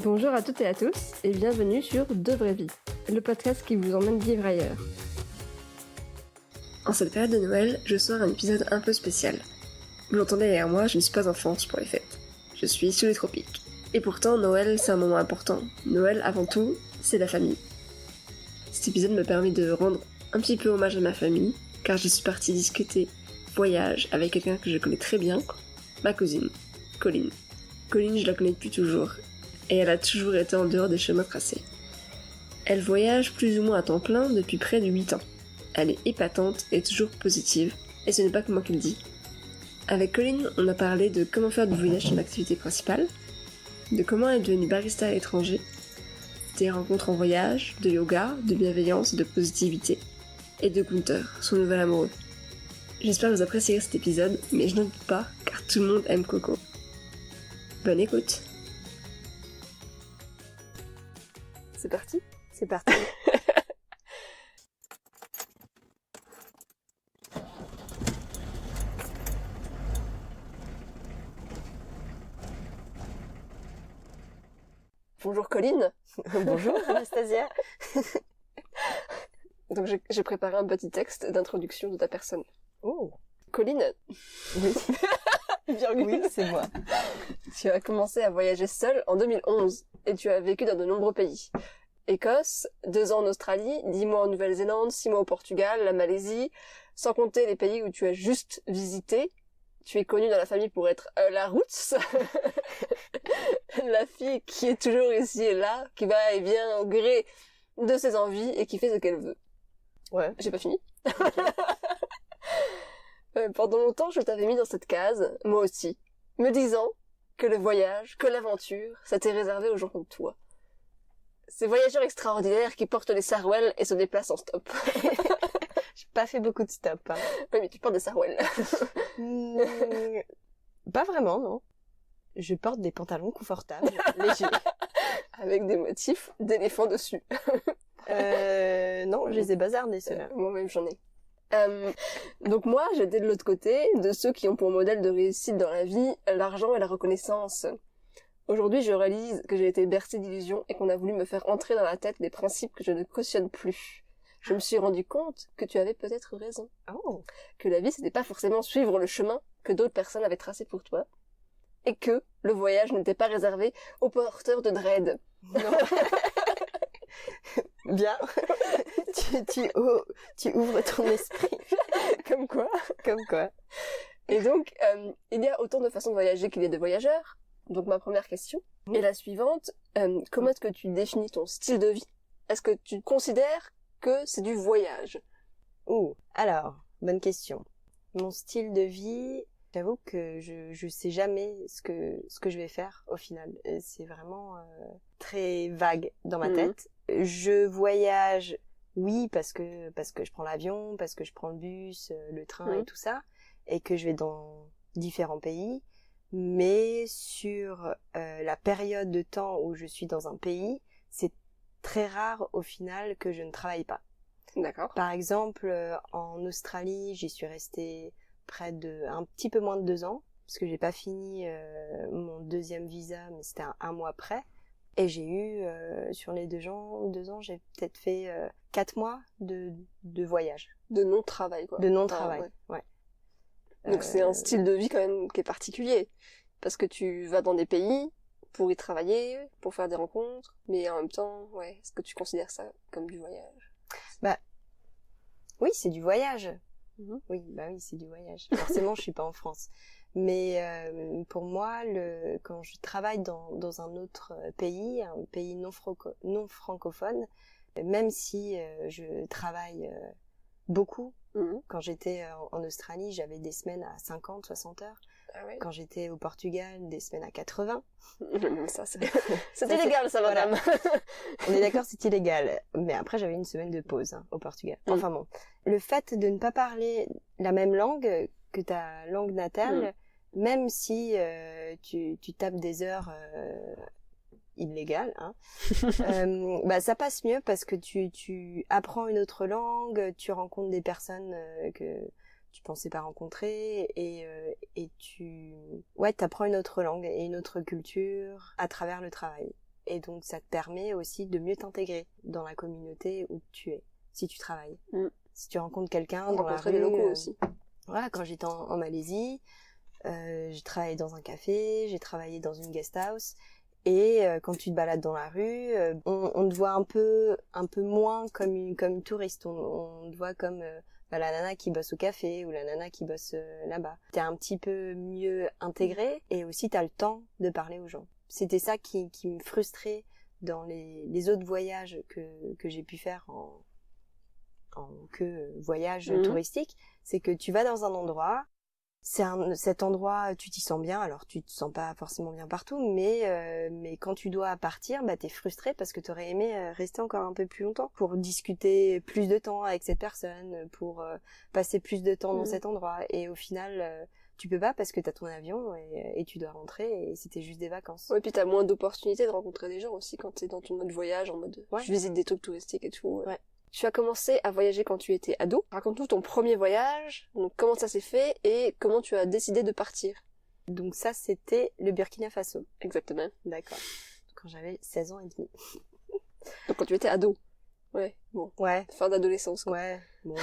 Bonjour à toutes et à tous et bienvenue sur De Vraies Vies, le podcast qui vous emmène vivre ailleurs. En cette période de Noël, je sors un épisode un peu spécial. Vous l'entendez derrière moi, je ne suis pas en France pour les fêtes. Je suis sous les tropiques. Et pourtant, Noël, c'est un moment important. Noël, avant tout, c'est la famille. Cet épisode me permet de rendre un petit peu hommage à ma famille, car je suis partie discuter voyage avec quelqu'un que je connais très bien, ma cousine, Colline. Colline, je la connais depuis toujours, et elle a toujours été en dehors des chemins tracés. Elle voyage plus ou moins à temps plein depuis près de 8 ans. Elle est épatante et toujours positive, et ce n'est pas que moi qui le dis. Avec Colline, on a parlé de comment faire du voyage son activité principale, de comment elle est devenue barista à l'étranger, des rencontres en voyage, de yoga, de bienveillance, de positivité, et de Gunther, son nouvel amoureux. J'espère que vous apprécierez cet épisode, mais je n'en doute pas, car tout le monde aime Coco. Bonne écoute. C'est parti ? C'est parti. Bonjour Colline. Bonjour Anastasia. Donc j'ai préparé un petit texte d'introduction de ta personne. Oh. Colline. Oui. Virgule. Oui, c'est moi. Tu as commencé à voyager seule en 2011 et tu as vécu dans de nombreux pays. Écosse, 2 ans en Australie, 10 mois en Nouvelle-Zélande, 6 mois au Portugal, la Malaisie, sans compter les pays où tu as juste visité. Tu es connue dans la famille pour être la roots, la fille qui est toujours ici et là, qui va et vient au gré de ses envies et qui fait ce qu'elle veut. Ouais. J'ai pas fini. Okay. Pendant longtemps, je t'avais mis dans cette case, moi aussi, me disant que le voyage, que l'aventure, c'était réservé aux gens comme toi. Ces voyageurs extraordinaires qui portent les sarouels et se déplacent en stop. J'ai pas fait beaucoup de stop. Hein. Oui, mais tu portes des sarouels. Pas vraiment, non. Je porte des pantalons confortables, légers. Avec des motifs d'éléphants dessus. Non, je les ai bazardés, ceux-là. Moi-même, j'en ai. Donc moi, j'étais de l'autre côté, de ceux qui ont pour modèle de réussite dans la vie l'argent et la reconnaissance. Aujourd'hui, je réalise que j'ai été bercée d'illusions et qu'on a voulu me faire entrer dans la tête des principes que je ne cautionne plus. Je me suis rendu compte que tu avais peut-être raison. Oh. Que la vie, c'était pas forcément suivre le chemin que d'autres personnes avaient tracé pour toi. Et que le voyage n'était pas réservé aux porteurs de dread. Non. Bien. tu ouvres ton esprit. Comme quoi. Comme quoi. Et donc, il y a autant de façons de voyager qu'il y a de voyageurs. Donc ma première question est la suivante. Comment est-ce que tu définis ton style de vie ? Est-ce que tu considères que c'est du voyage ? Alors, bonne question. Mon style de vie, j'avoue que je sais jamais ce que je vais faire au final. C'est vraiment très vague dans ma tête. Je voyage, oui, parce que je prends l'avion, parce que je prends le bus, le train et tout ça, et que je vais dans différents pays. Mais sur la période de temps où je suis dans un pays, c'est très rare au final que je ne travaille pas. D'accord. Par exemple, en Australie, j'y suis restée un petit peu moins de 2 ans, parce que j'ai pas fini mon 2e visa, mais c'était un mois près. Et j'ai eu, sur les 2 ans, j'ai peut-être fait 4 mois de voyage. De non-travail, quoi. De non-travail, ouais. Donc c'est un style de vie quand même qui est particulier. Parce que tu vas dans des pays pour y travailler, pour faire des rencontres, mais en même temps, ouais, est-ce que tu considères ça comme du voyage ? Bah, oui, c'est du voyage. Oui, c'est du voyage. Forcément, je suis pas en France. Mais pour moi, quand je travaille dans un autre pays, un pays non francophone, même si je travaille beaucoup, quand j'étais en Australie, j'avais des semaines à 50, 60 heures. Ah ouais. Quand j'étais au Portugal, des semaines à 80. Ça, c'est illégal, ça, madame. Voilà. On est d'accord, c'est illégal. Mais après, j'avais une semaine de pause au Portugal. Enfin bon. Le fait de ne pas parler la même langue que ta langue natale, même si tu tapes des heures illégales, hein, ça passe mieux parce que tu apprends une autre langue, tu rencontres des personnes que tu pensais pas rencontrer et tu t'apprends une autre langue et une autre culture à travers le travail. et donc ça te permet aussi de mieux t'intégrer dans la communauté où tu es, si tu travailles. Si tu rencontres quelqu'un dans la rue... des locaux aussi. Voilà, quand j'étais en Malaisie, j'ai travaillé dans un café, j'ai travaillé dans une guest house, et quand tu te balades dans la rue, on te voit un peu moins comme une touriste, on te voit comme la nana qui bosse au café ou la nana qui bosse là-bas. T'es un petit peu mieux intégré, et aussi t'as le temps de parler aux gens. C'était ça qui me frustrait dans les autres voyages que j'ai pu faire en voyage touristique, c'est que tu vas dans un endroit, cet endroit, tu t'y sens bien, alors tu te sens pas forcément bien partout, mais quand tu dois partir, bah t'es frustré parce que t'aurais aimé rester encore un peu plus longtemps pour discuter plus de temps avec cette personne, pour passer plus de temps dans cet endroit, et au final tu peux pas parce que t'as ton avion et tu dois rentrer, et c'était juste des vacances. Ouais, puis t'as moins d'opportunités de rencontrer des gens aussi quand t'es dans ton mode voyage, en mode je visite des trucs touristiques et tout. Ouais. Tu as commencé à voyager quand tu étais ado. Raconte-nous ton premier voyage, donc comment ça s'est fait et comment tu as décidé de partir. Donc ça, c'était le Burkina Faso. Exactement. D'accord. Quand j'avais 16 ans et demi. Donc quand tu étais ado. Ouais, bon. Ouais. Fin d'adolescence, quoi. Ouais, bon.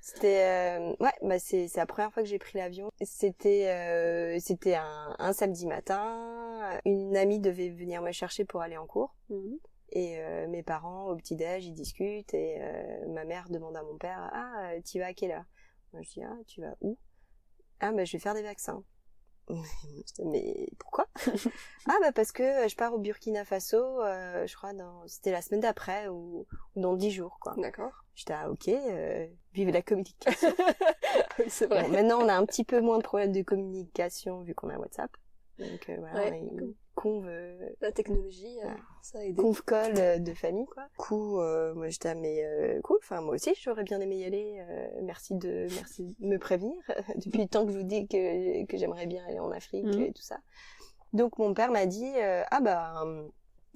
C'était... c'est la première fois que j'ai pris l'avion. C'était un samedi matin. Une amie devait venir me chercher pour aller en cours. Et mes parents, au petit-déj, ils discutent, et ma mère demande à mon père « Ah, tu vas à quelle heure ?» Moi, je dis « Ah, tu vas où ?»« Ah, je vais faire des vaccins. » Mais pourquoi? Ah, parce que je pars au Burkina Faso, je crois, c'était la semaine d'après, ou dans 10 jours, quoi. D'accord. J'étais « Ah, ok, vive la communication. » Oui, c'est vrai. Bon, maintenant, on a un petit peu moins de problèmes de communication, vu qu'on a WhatsApp. Donc voilà, on a une conve... la technologie, ça a aidé. Conve call de famille, quoi. Du coup, moi j'étais cool, enfin moi aussi j'aurais bien aimé y aller, merci de me prévenir. Depuis le temps que je vous dis que j'aimerais bien aller en Afrique et tout ça. Donc mon père m'a dit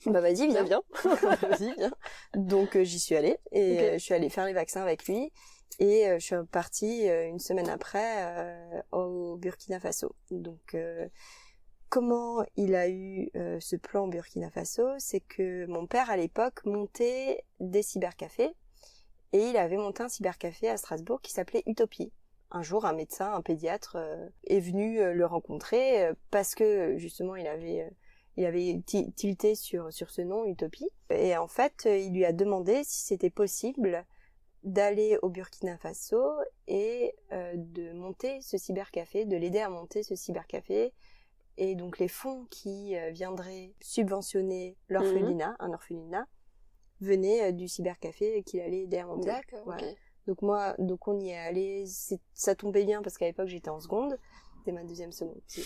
vas-y, viens. Vas-y, viens. Donc j'y suis allée, et je suis allée faire les vaccins avec lui, et je suis partie une semaine après au Burkina Faso. Donc comment il a eu ce plan Burkina Faso, c'est que mon père à l'époque montait des cybercafés, et il avait monté un cybercafé à Strasbourg qui s'appelait Utopie. Un jour, un médecin, un pédiatre est venu le rencontrer parce que justement il avait tilté sur ce nom Utopie, et en fait il lui a demandé si c'était possible d'aller au Burkina Faso et de monter ce cybercafé, de l'aider à monter ce cybercafé. Et donc les fonds qui viendraient subventionner l'orphelinat, un orphelinat, venaient du cybercafé qu'il allait aider à monter. D'accord, voilà. Donc on y est allé, ça tombait bien parce qu'à l'époque j'étais en seconde, c'était ma deuxième seconde aussi.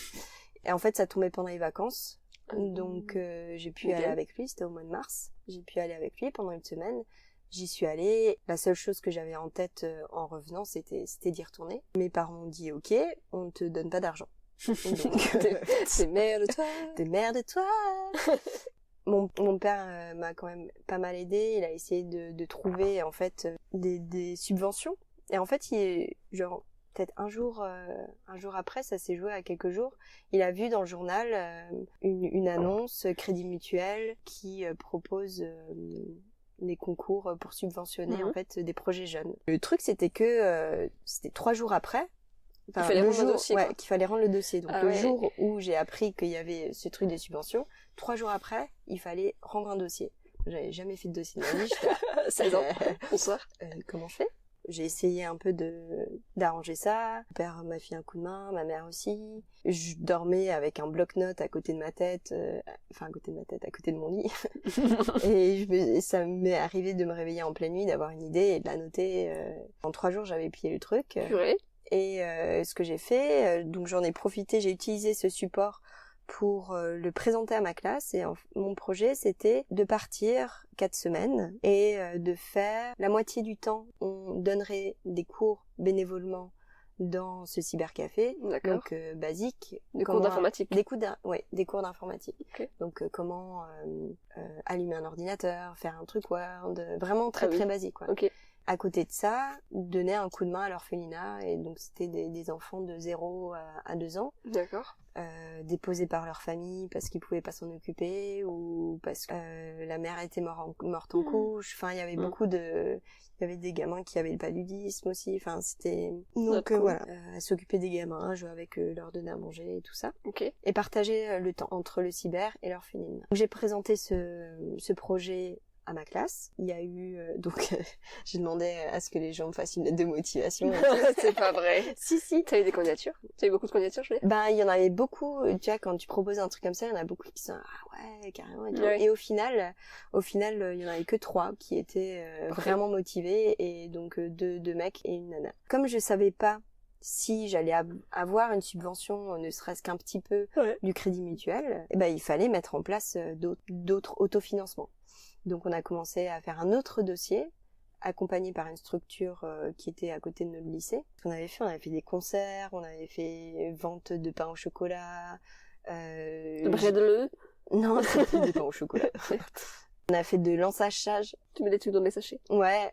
Et en fait ça tombait pendant les vacances, donc j'ai pu aller avec lui, c'était au mois de mars, j'ai pu aller avec lui pendant une semaine. J'y suis allée, la seule chose que j'avais en tête en revenant c'était d'y retourner. Mes parents ont dit ok, on ne te donne pas d'argent. T'es mère de toi. T'es mère de toi. Mon père m'a quand même pas mal aidé. Il a essayé de trouver en fait des subventions. Et en fait, peut-être un jour après, ça s'est joué à quelques jours. Il a vu dans le journal une annonce Crédit Mutuel qui propose des concours pour subventionner en fait des projets jeunes. Le truc c'était que c'était 3 jours après. Enfin, qu'il fallait rendre le dossier. Qu'il fallait rendre le dossier. Donc jour où j'ai appris qu'il y avait ce truc des subventions, 3 jours après, il fallait rendre un dossier. J'avais jamais fait de dossier de ma vie. J'étais 16 ans. Bonsoir. Comment je fais? J'ai essayé un peu d'arranger ça. Mon père m'a fait un coup de main, ma mère aussi. Je dormais avec un bloc-notes à côté de ma tête, à côté de mon lit. Et ça m'est arrivé de me réveiller en pleine nuit, d'avoir une idée et de la noter. En 3 jours, j'avais plié le truc. Purée. Et ce que j'ai fait, donc j'en ai profité, j'ai utilisé ce support pour le présenter à ma classe, et mon projet c'était de partir 4 semaines et de faire la moitié du temps, on donnerait des cours bénévolement dans ce cybercafé, donc basique, des cours d'informatique. Des cours d'informatique. Okay. Donc comment allumer un ordinateur, faire un truc Word, vraiment très très basique quoi. Okay. à côté de ça, donner un coup de main à l'orphelinat. Et donc, c'était des enfants de 0 à 2 ans. D'accord. Déposés par leur famille parce qu'ils pouvaient pas s'en occuper ou parce que la mère était morte en couche. Enfin, il y avait il y avait des gamins qui avaient le paludisme aussi. Enfin, c'était... Donc, cool. voilà. À s'occuper des gamins, jouer avec eux, leur donner à manger et tout ça. Ok. Et partager le temps entre le cyber et l'orphelinat. J'ai présenté ce projet à ma classe. Il y a eu j'ai demandé à ce que les gens me fassent une lettre de motivation. C'est pas vrai. Si. T'as eu des candidatures? T'as eu beaucoup de candidatures, je veux dire? Ben, il y en avait beaucoup. Tu vois, quand tu proposes un truc comme ça, il y en a beaucoup qui sont ouais, carrément. Et, Ouais. Et au final, il y en avait que 3 qui étaient vraiment motivés, et donc deux mecs et une nana. Comme je savais pas si j'allais avoir une subvention, ne serait-ce qu'un petit peu, du Crédit Mutuel, et ben il fallait mettre en place d'autres autofinancements. Donc on a commencé à faire un autre dossier, accompagné par une structure qui était à côté de notre lycée. On avait fait des concerts, on avait fait vente de pain au chocolat. De bredouille? Non, c'était des pains au chocolat. On a fait de l'ensachage. Tu mets des trucs dans les sachets? Ouais,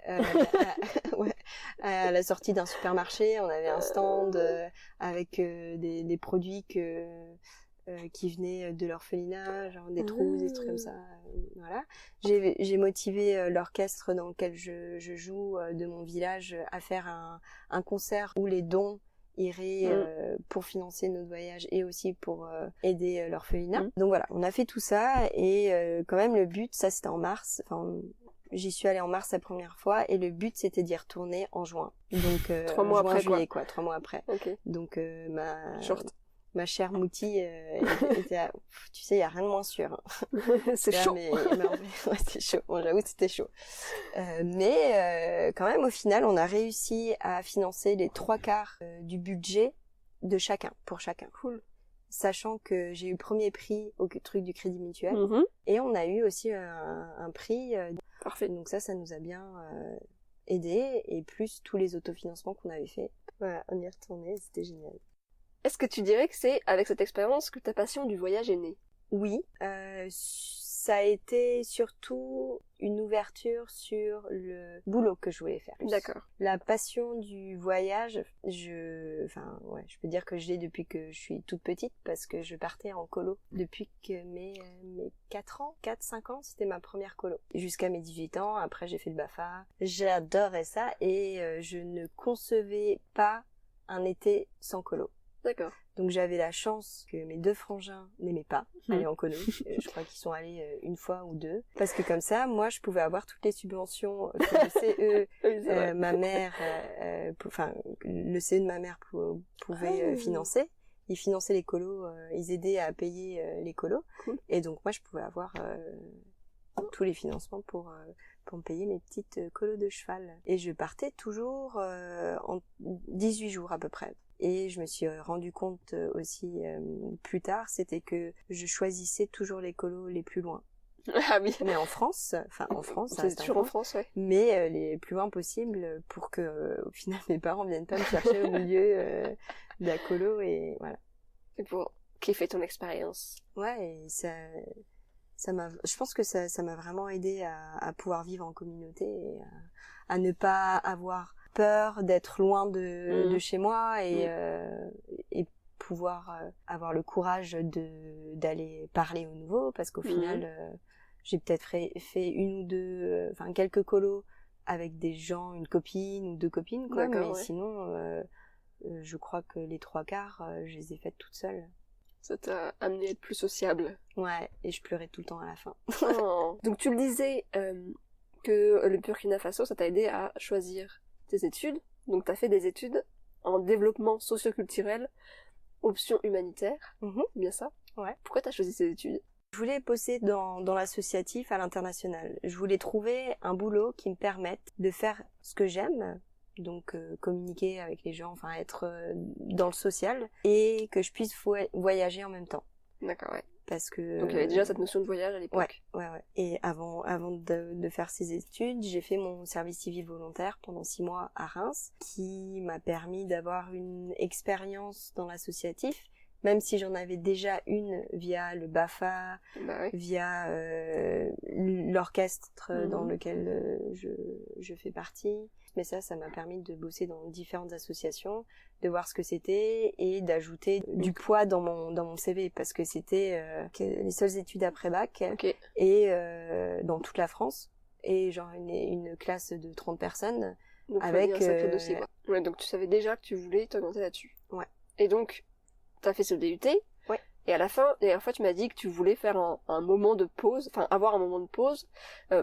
ouais. À la sortie d'un supermarché, on avait un stand avec des produits qui venaient de l'orphelinat, genre des trousses, des trucs comme ça. Voilà. J'ai motivé l'orchestre dans lequel je joue de mon village à faire un concert où les dons iraient pour financer notre voyage et aussi pour aider l'orphelinat. Donc voilà, on a fait tout ça, et quand même le but, ça c'était en mars, enfin j'y suis allée en mars la première fois, et le but c'était d'y retourner en juin. Donc 3 mois juin, après, juillet, quoi, 3 mois après. Ok. Donc Short. ma chère Mouti était tu sais, il y a rien de moins sûr. C'est Là, chaud. mais en fait, ouais, c'était chaud. Bon, j'avoue, c'était chaud. Mais quand même, au final, on a réussi à financer les 3/4 du budget de chacun, pour chacun. Cool. Sachant que j'ai eu le premier prix au truc du Crédit Mutuel, Mhm. et on a eu aussi un prix. Parfait. Donc ça nous a bien aidé, et plus tous les autofinancements qu'on avait fait. Voilà, on y est retourné, c'était génial. Est-ce que tu dirais que c'est avec cette expérience que ta passion du voyage est née? Oui, ça a été surtout une ouverture sur le boulot que je voulais faire. D'accord. La passion du voyage, je peux dire que je l'ai depuis que je suis toute petite, parce que je partais en colo depuis que mes 4-5 ans, c'était ma première colo. Jusqu'à mes 18 ans, après j'ai fait le BAFA. J'adorais ça, et je ne concevais pas un été sans colo. D'accord. Donc j'avais la chance que mes 2 frangins n'aimaient pas aller en colo. Je crois qu'ils sont allés 1 fois ou 2. Parce que comme ça, moi, je pouvais avoir toutes les subventions que le CE, ma mère, le CE de ma mère pouvait financer. Ils finançaient les colos, ils aidaient à payer les colos. Cool. Et donc moi, je pouvais avoir tous les financements pour me payer mes petites colos de cheval. Et je partais toujours en 18 jours à peu près. Et je me suis rendu compte aussi plus tard, c'était que je choisissais toujours les colos les plus loin. Ah oui. Mais en France, C'est toujours en France, ouais. mais les plus loin possible, pour que au final mes parents viennent pas me chercher au milieu de la colo, et voilà. Et pour kiffer ton expérience. Ouais, et je pense que ça m'a vraiment aidé à pouvoir vivre en communauté, et à ne pas avoir peur d'être loin de chez moi, et pouvoir avoir le courage d'aller parler aux nouveaux, parce qu'au final j'ai peut-être fait 1 ou 2 quelques colos avec des gens, une copine ou 2 copines, quoi. Mais sinon je crois que les 3/4 je les ai faites toutes seules. Ça t'a amené à être plus sociable. Ouais, et je pleurais tout le temps à la fin. Oh. Donc tu le disais que le Burkina Faso, ça t'a aidé à choisir tes études. Donc t'as fait des études en développement socio-culturel, option humanitaire, bien ça? Ouais. Pourquoi t'as choisi ces études? Je voulais bosser dans l'associatif à l'international. Je voulais trouver un boulot qui me permette de faire ce que j'aime, donc communiquer avec les gens, être dans le social, et que je puisse voyager en même temps. D'accord, ouais. Parce que donc il y avait déjà cette notion de voyage à l'époque. Ouais. Et avant de faire ces études, j'ai fait mon service civil volontaire pendant 6 mois à Reims, qui m'a permis d'avoir une expérience dans l'associatif, même si j'en avais déjà une via le BAFA, Bah ouais. via l'orchestre dans Mhm. lequel je fais partie. Mais ça m'a permis de bosser dans différentes associations, de voir ce que c'était et d'ajouter du poids dans mon CV parce que c'était les seules études après bac Ok. et dans toute la France et genre une classe de 30 personnes Donc avec un sacré dossier, quoi. Ouais, donc tu savais déjà que tu voulais t'orienter là-dessus. Ouais. Et donc, t'as fait ce DUT. Ouais. Et à la fin, la dernière fois, tu m'as dit que tu voulais faire un moment de pause, enfin avoir un moment de pause.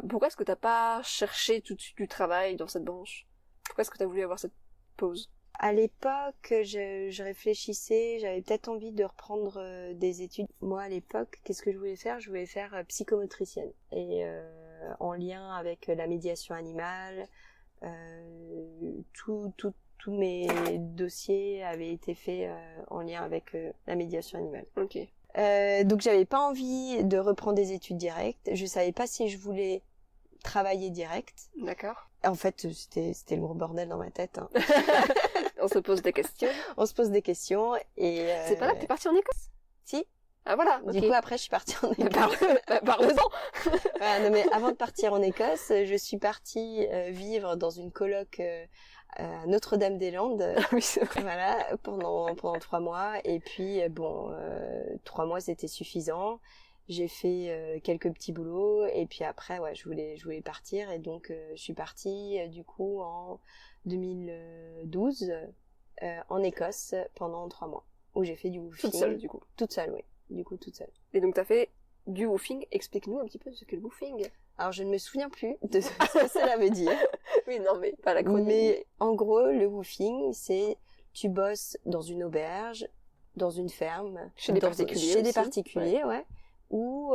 Pourquoi est-ce que t'as pas cherché tout de suite du travail dans cette branche? Pourquoi est-ce que t'as voulu avoir cette pause? À l'époque, je réfléchissais, j'avais peut-être envie de reprendre des études. Moi, à l'époque, qu'est-ce que je voulais faire? Je voulais faire psychomotricienne. Et en lien avec la médiation animale, tous mes dossiers avaient été faits en lien avec la médiation animale. Ok. Donc j'avais pas envie de reprendre des études directes. Je savais pas si je voulais travailler direct. D'accord. En fait, c'était le gros bordel dans ma tête. Hein. On se pose des questions. On se pose des questions et... C'est pas là que t'es partie en Écosse? Si. Ah voilà, ok. Du coup, après, je suis partie en Écosse. Parle-en. Voilà, non, mais avant de partir en Écosse, je suis partie vivre dans une coloc à Notre-Dame-des-Landes. Oui, c'est vrai. Voilà, pendant 3 mois. Et puis, 3 mois, c'était suffisant. J'ai fait quelques petits boulots. Et puis après, ouais, je voulais partir. Et donc, je suis partie, du coup, en 2012, en Écosse, pendant 3 mois. Où j'ai fait du woofing. Toute seule, du coup. Toute seule, oui. Du coup, toute seule. Et donc t'as fait du woofing. Explique-nous un petit peu ce qu'est le woofing. Alors, je ne me souviens plus de ce que cela veut dire. Oui, non, mais pas l'acronyme. Mais en gros, le woofing, c'est tu bosses dans une auberge, dans une ferme, Chez des particuliers chez des aussi. particuliers, ouais. Ou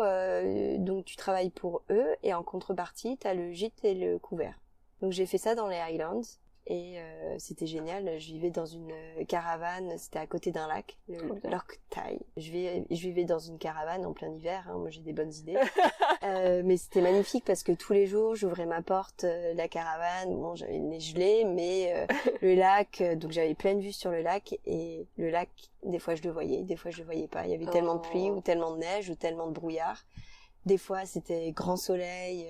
donc tu travailles pour eux et en contrepartie, t'as le gîte et le couvert. Donc j'ai fait ça dans les Highlands et c'était génial. Je vivais dans une caravane, c'était à côté d'un lac, le Loch Tay. Je vivais dans une caravane en plein hiver. Hein, moi j'ai des bonnes idées. Mais c'était magnifique parce que tous les jours j'ouvrais ma porte de la caravane, bon j'avais le nez gelé mais le lac, donc j'avais pleine vue sur le lac et le lac des fois je le voyais, des fois je le voyais pas, il y avait tellement de pluie ou tellement de neige ou tellement de brouillard, des fois c'était grand soleil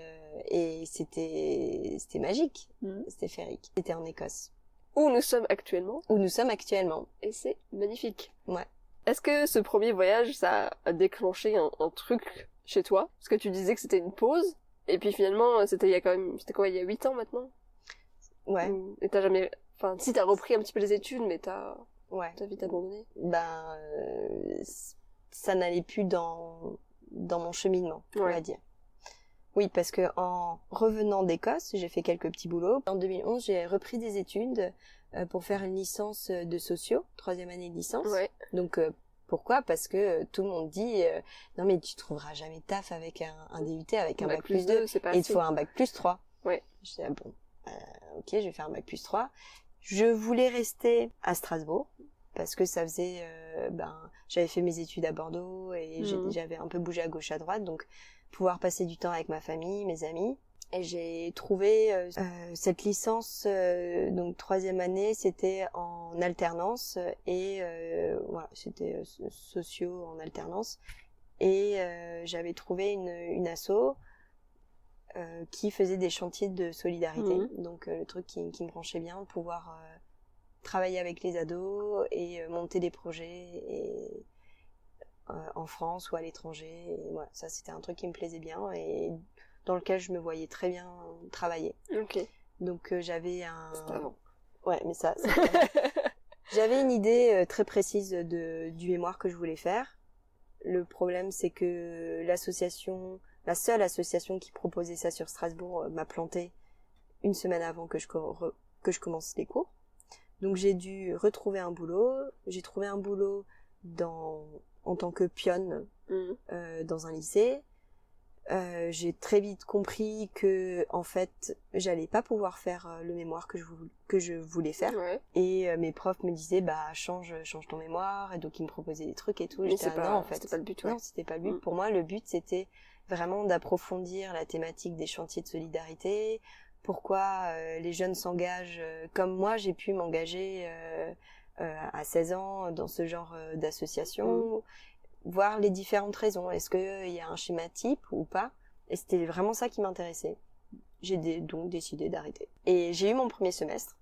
et c'était magique, c'était féerique. C'était en Écosse. Où nous sommes actuellement. Et c'est magnifique. Ouais. Est-ce que ce premier voyage, ça a déclenché un truc chez toi? Parce que tu disais que c'était une pause, et puis finalement, c'était il y a 8 ans maintenant? Ouais. Et t'as jamais... Enfin, si t'as repris un petit peu les études, mais t'as vite abandonné? Ça n'allait plus dans mon cheminement, on va dire. Oui, parce que en revenant d'Écosse, j'ai fait quelques petits boulots. En 2011, j'ai repris des études pour faire une licence de socio, 3e année de licence. Ouais. Donc, pourquoi? Parce que tout le monde dit non mais tu trouveras jamais de taf avec un DUT, avec un bac plus 2, c'est pas et il te faut un bac plus 3. Ouais. Je dis bon, ok, je vais faire un bac plus 3. Je voulais rester à Strasbourg parce que ça faisait j'avais fait mes études à Bordeaux et j'avais un peu bougé à gauche à droite, donc pouvoir passer du temps avec ma famille, mes amis. Et j'ai trouvé cette licence, donc 3e année, c'était en alternance et voilà, c'était socio en alternance. Et j'avais trouvé une asso qui faisait des chantiers de solidarité, donc le truc qui me branchait bien, pouvoir travailler avec les ados et monter des projets en France ou à l'étranger. Et voilà, ça c'était un truc qui me plaisait bien et dans lequel je me voyais très bien travailler. Ok. Donc j'avais C'était avant. Ouais, mais ça j'avais une idée très précise du mémoire que je voulais faire. Le problème c'est que la seule association qui proposait ça sur Strasbourg m'a planté une semaine avant que je commence les cours. Donc j'ai dû retrouver un boulot. J'ai trouvé un boulot en tant que pionne dans un lycée. J'ai très vite compris que en fait j'allais pas pouvoir faire le mémoire que je voulais faire. Ouais. Et mes profs me disaient change ton mémoire, et donc ils me proposaient des trucs et tout. Mais J'étais non, en fait c'était pas le but. Ouais. Non, c'était pas le but. Pour moi le but c'était vraiment d'approfondir la thématique des chantiers de solidarité. Pourquoi les jeunes s'engagent comme moi j'ai pu m'engager à 16 ans dans ce genre d'association, voir les différentes raisons. Est-ce qu'il y a un schéma type ou pas? Et c'était vraiment ça qui m'intéressait. J'ai donc décidé d'arrêter. Et j'ai eu mon premier semestre.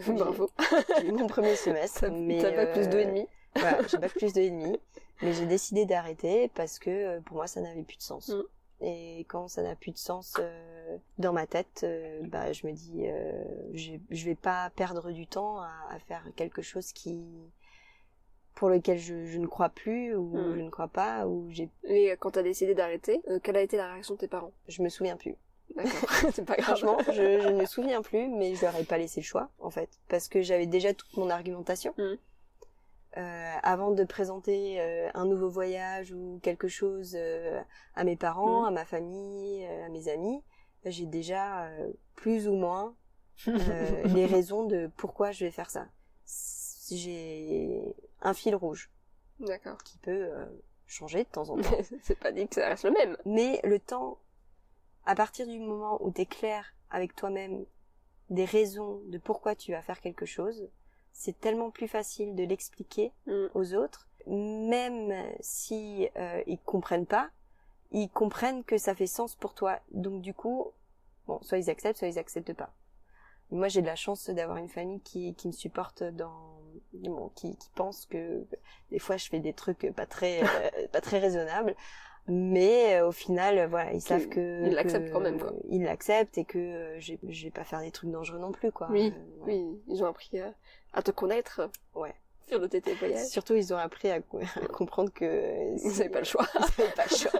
Bravo. J'ai eu mon premier semestre. Mais t'as bac plus 2,5. Voilà, j'ai bac plus 2,5. Mais j'ai décidé d'arrêter parce que pour moi, ça n'avait plus de sens. Et quand ça n'a plus de sens dans ma tête, je me dis, je vais pas perdre du temps à faire quelque chose pour lequel je ne crois plus ou je ne crois pas ou j'ai. Et quand t'as décidé d'arrêter, quelle a été la réaction de tes parents? Je me souviens plus. D'accord, c'est pas grave. Franchement, je ne me souviens plus, mais je leur ai pas laissé le choix en fait, parce que j'avais déjà toute mon argumentation. Avant de présenter un nouveau voyage ou quelque chose à mes parents, à ma famille, à mes amis, j'ai déjà plus ou moins les raisons de pourquoi je vais faire ça. J'ai un fil rouge. D'accord. Qui peut changer de temps en temps. C'est pas dit que ça reste le même. Mais le temps, à partir du moment où t'es clair avec toi-même des raisons de pourquoi tu vas faire quelque chose, c'est tellement plus facile de l'expliquer aux autres, même si ils comprennent pas, ils comprennent que ça fait sens pour toi. Donc du coup, bon, soit ils acceptent pas. Moi, j'ai de la chance d'avoir une famille qui me supporte qui pense que des fois je fais des trucs pas très raisonnables, mais au final, voilà, ils savent que ils l'acceptent quand même, quoi. Ils l'acceptent et que je vais pas faire des trucs dangereux non plus, quoi. Oui, oui, ils ont appris à te connaître. Ouais. Sur le TT voyage. Surtout, ils ont appris à comprendre que vous n'avez pas le choix. Vous n'avez pas le choix.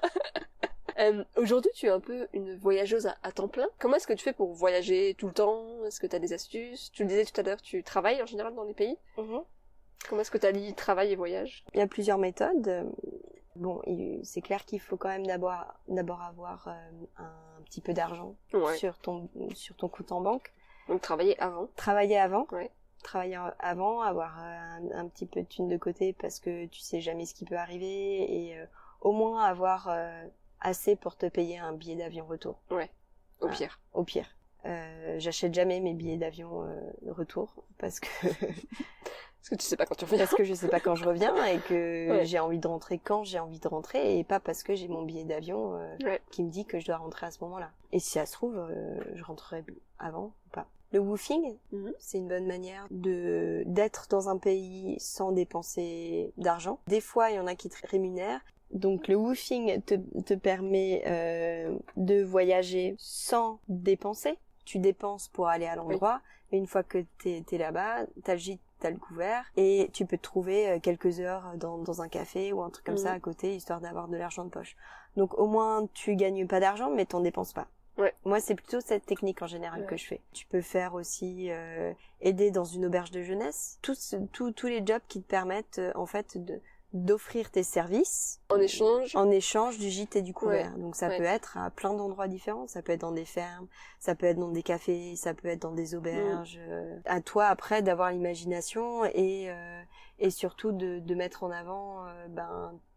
Aujourd'hui, tu es un peu une voyageuse à temps plein. Comment est-ce que tu fais pour voyager tout le temps? Est-ce que tu as des astuces? Tu le disais tout à l'heure, tu travailles en général dans les pays. Comment est-ce que tu allies travail et voyage? Il y a plusieurs méthodes. Bon, c'est clair qu'il faut quand même d'abord avoir un petit peu d'argent sur ton compte en banque. Donc travailler avant. Ouais. Travailler avant, avoir un petit peu de thunes de côté parce que tu sais jamais ce qui peut arriver et au moins avoir assez pour te payer un billet d'avion retour. Ouais. Pire. Au pire. J'achète jamais mes billets d'avion retour parce que parce que tu sais pas quand tu reviens. Parce que je sais pas quand je reviens et que j'ai envie de rentrer quand j'ai envie de rentrer et pas parce que j'ai mon billet d'avion qui me dit que je dois rentrer à ce moment-là. Et si ça se trouve, je rentrerai avant ou pas. Le woofing, c'est une bonne manière d'être dans un pays sans dépenser d'argent. Des fois, il y en a qui te rémunèrent. Donc le woofing te permet de voyager sans dépenser. Tu dépenses pour aller à l'endroit, mais une fois que t'es là-bas, t'as le gîte, t'as le couvert, et tu peux te trouver quelques heures dans un café ou un truc comme ça à côté, histoire d'avoir de l'argent de poche. Donc au moins tu gagnes pas d'argent, mais t'en dépenses pas. Ouais. Moi, c'est plutôt cette technique en général que je fais. Tu peux faire aussi aider dans une auberge de jeunesse. Tous les jobs qui te permettent en fait d'offrir tes services en échange du gîte et du couvert. Donc ça peut être à plein d'endroits différents, ça peut être dans des fermes, ça peut être dans des cafés, ça peut être dans des auberges. À toi après d'avoir l'imagination et surtout de mettre en avant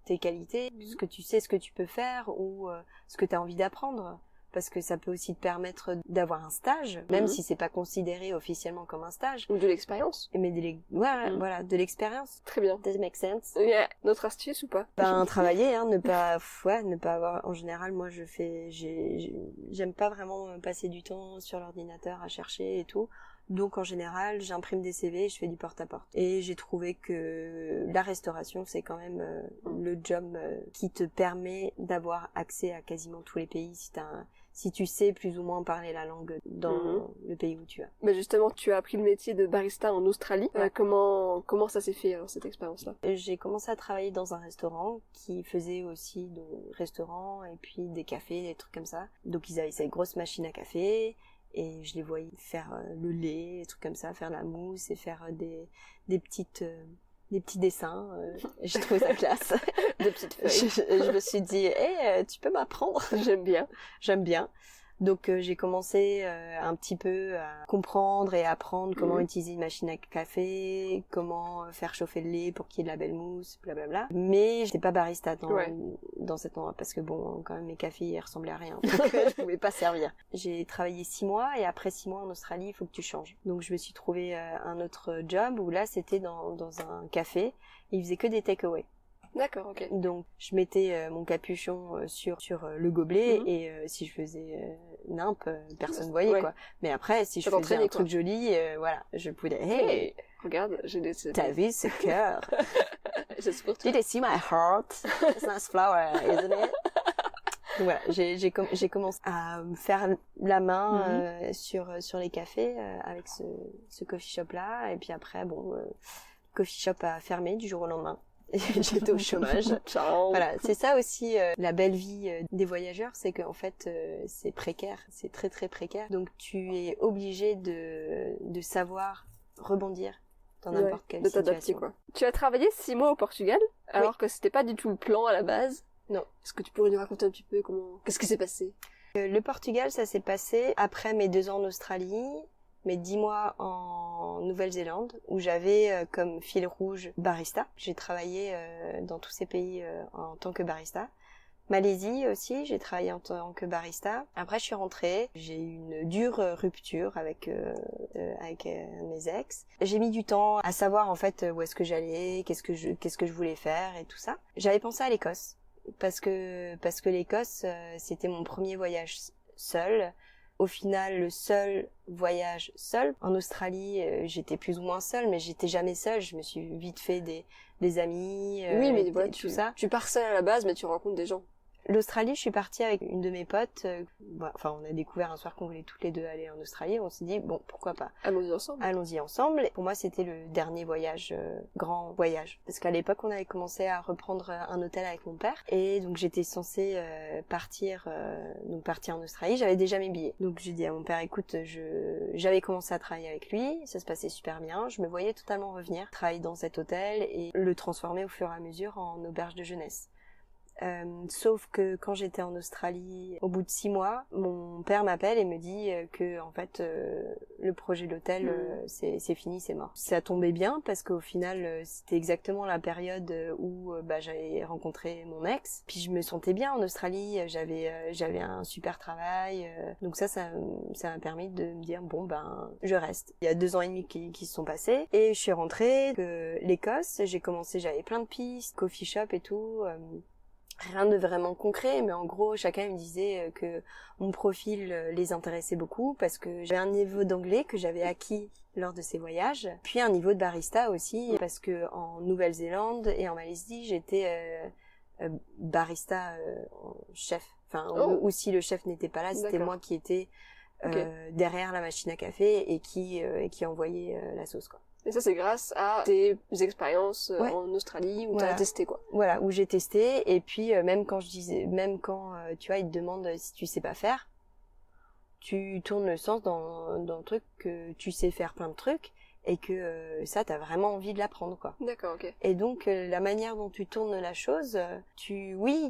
tes qualités, ce que tu sais, ce que tu peux faire ou ce que tu as envie d'apprendre. Parce que ça peut aussi te permettre d'avoir un stage, même si c'est pas considéré officiellement comme un stage. Ou de l'expérience. Mais voilà, de l'expérience. Très bien. Does it make sense? Yeah. Notre astuce ou pas? Travailler, ne pas avoir, en général, moi j'aime pas vraiment passer du temps sur l'ordinateur à chercher et tout. Donc en général, j'imprime des CV et je fais du porte-à-porte. Et j'ai trouvé que la restauration, c'est quand même le job qui te permet d'avoir accès à quasiment tous les pays si tu sais plus ou moins parler la langue dans le pays où tu vas. Mais justement, tu as appris le métier de barista en Australie. Comment ça s'est fait alors, cette expérience-là? J'ai commencé à travailler dans un restaurant qui faisait aussi des restaurants et puis des cafés, des trucs comme ça. Donc ils avaient cette grosse machine à café et je les voyais faire le lait, des trucs comme ça, faire la mousse et faire des petits dessins. J'ai trouvé ça classe. Des petites feuilles. Je me suis dit, tu peux m'apprendre? J'aime bien. Donc j'ai commencé un petit peu à comprendre et apprendre comment utiliser une machine à café, comment faire chauffer le lait pour qu'il y ait de la belle mousse, blablabla. Mais j'étais pas barista dans cet endroit parce que bon, quand même mes cafés ils ressemblaient à rien, donc je pouvais pas servir. J'ai travaillé 6 mois et après 6 mois en Australie, il faut que tu changes. Donc je me suis trouvé un autre job où là c'était dans un café et ils faisaient que des take-away. D'accord, ok. Donc je mettais mon capuchon sur le gobelet et si je faisais nimp, personne voyait quoi. Mais après si je faisais un truc joli, voilà, je pouvais dire hey, regarde, j'ai des ta vie c'est cœur. Juste pour toi. Did you see my heart? It's a nice flower, isn't it? Donc voilà, j'ai commencé à me faire la main sur les cafés avec ce coffee shop là et puis après bon coffee shop a fermé du jour au lendemain. J'étais au chômage. Voilà, c'est ça aussi la belle vie des voyageurs, c'est qu'en fait c'est précaire, c'est très très précaire. Donc tu es obligé de savoir rebondir dans n'importe quelle situation. De t'adapter quoi. Tu as travaillé 6 mois au Portugal alors que c'était pas du tout le plan à la base. Non. Est-ce que tu pourrais nous raconter un petit peu qu'est-ce qui s'est passé? Le Portugal, ça s'est passé après mes 2 ans en Australie. Mes 10 mois en Nouvelle-Zélande, où j'avais comme fil rouge barista. J'ai travaillé dans tous ces pays en tant que barista. Malaisie aussi, j'ai travaillé en tant que barista. Après, je suis rentrée. J'ai eu une dure rupture avec mes ex. J'ai mis du temps à savoir en fait où est-ce que j'allais, qu'est-ce que je voulais faire et tout ça. J'avais pensé à l'Écosse parce que l'Écosse c'était mon premier voyage seul. Au final, le seul voyage seul. En Australie, j'étais plus ou moins seule, mais j'étais jamais seule. Je me suis vite fait des amis. Oui, mais voilà, tout ça. Tu pars seule à la base, mais tu rencontres des gens. L'Australie, je suis partie avec une de mes potes. On a découvert un soir qu'on voulait toutes les deux aller en Australie. On s'est dit, bon, pourquoi pas. Allons-y ensemble. Pour moi, c'était le dernier voyage, grand voyage. Parce qu'à l'époque, on avait commencé à reprendre un hôtel avec mon père. Et donc, j'étais censée partir en Australie. J'avais déjà mes billets. Donc, j'ai dit à mon père, écoute, j'avais commencé à travailler avec lui. Ça se passait super bien. Je me voyais totalement revenir, travailler dans cet hôtel et le transformer au fur et à mesure en auberge de jeunesse. Sauf que quand j'étais en Australie, au bout de 6 mois, mon père m'appelle et me dit que en fait le projet d'hôtel c'est fini, c'est mort. Ça tombait bien parce qu'au final c'était exactement la période où j'avais rencontré mon ex. Puis je me sentais bien en Australie, j'avais un super travail, donc ça m'a permis de me dire bon je reste. Il y a 2 ans et demi qui se sont passés et je suis rentrée de l'Écosse. J'avais plein de pistes, coffee shop et tout. Rien de vraiment concret, mais en gros, chacun me disait que mon profil les intéressait beaucoup parce que j'avais un niveau d'anglais que j'avais acquis lors de ces voyages, puis un niveau de barista aussi parce que en Nouvelle-Zélande et en Malaisie, j'étais barista chef. Ou si le chef n'était pas là, c'était moi qui étais derrière la machine à café et qui envoyait la sauce quoi. Et ça, c'est grâce à tes expériences en Australie où t'as testé, quoi. Voilà, où j'ai testé. Et puis, même quand tu vois, ils te demandent si tu sais pas faire, tu tournes le sens dans le truc que tu sais faire plein de trucs et que ça, t'as vraiment envie de l'apprendre, quoi. D'accord, ok. Et donc, la manière dont tu tournes la chose,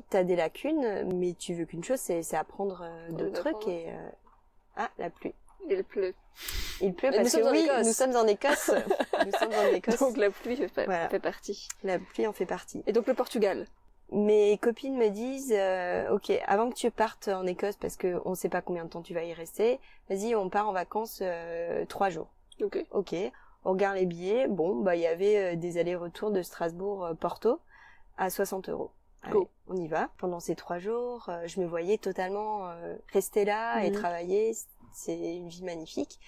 t'as des lacunes, mais tu veux qu'une chose, c'est apprendre d'autres trucs et... la pluie. Il pleut. Il pleut parce que nous sommes en Écosse. Nous sommes en Écosse. Donc la pluie fait partie. La pluie en fait partie. Et donc le Portugal. Mes copines me disent, ok, avant que tu partes en Écosse, parce que on sait pas combien de temps tu vas y rester, vas-y, on part en vacances 3 jours. Ok. On regarde les billets. Bon, il y avait des allers-retours de Strasbourg-Porto à 60 €. Allez, on y va. Pendant ces 3 jours, je me voyais totalement rester là et travailler. C'est une vie magnifique.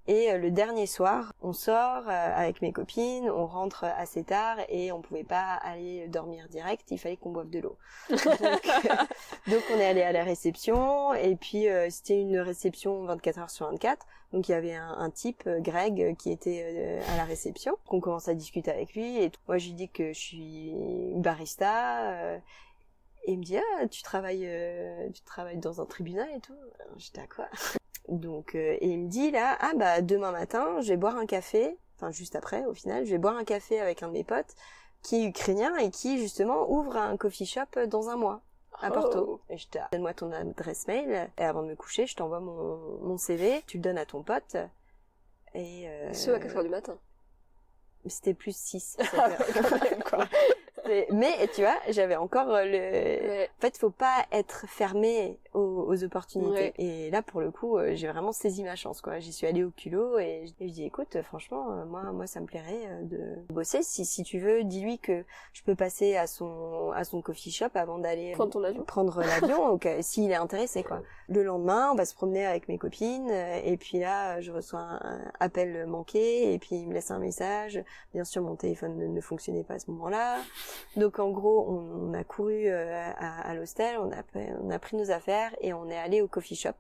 Et le dernier soir, on sort avec mes copines, on rentre assez tard et on pouvait pas aller dormir direct, il fallait qu'on boive de l'eau. Donc on est allé à la réception et puis c'était une réception 24 heures sur 24. Donc il y avait un type, Greg, qui était à la réception. On commence à discuter avec lui et moi je lui dis que je suis barista. Et il me dit tu travailles dans un tribunal et tout. Alors, j'étais à quoi? Donc et il me dit là demain matin je vais boire un café, enfin juste après au final je vais boire un café avec un de mes potes qui est ukrainien et qui justement ouvre un coffee shop dans un mois. à Porto. Et je te donne-moi ton adresse mail, et avant de me coucher, je t'envoie mon CV, tu le donnes à ton pote, et Ce à 4h du matin. C'était plus 6. Mais tu vois, j'avais encore Ouais. En fait, faut pas être fermé aux opportunités. Ouais. Et là, pour le coup, j'ai vraiment saisi ma chance, quoi. J'y suis allée au culot et je dis, écoute, franchement, moi, ça me plairait de bosser. Si tu veux, dis-lui que je peux passer à son coffee shop avant d'aller prendre l'avion, s'il est intéressé, quoi. Le lendemain, on va se promener avec mes copines, et puis là, je reçois un appel manqué, et puis il me laisse un message. Bien sûr, mon téléphone ne fonctionnait pas à ce moment-là. Donc en gros, on a couru à l'hostel, on a pris nos affaires et on est allé au coffee shop.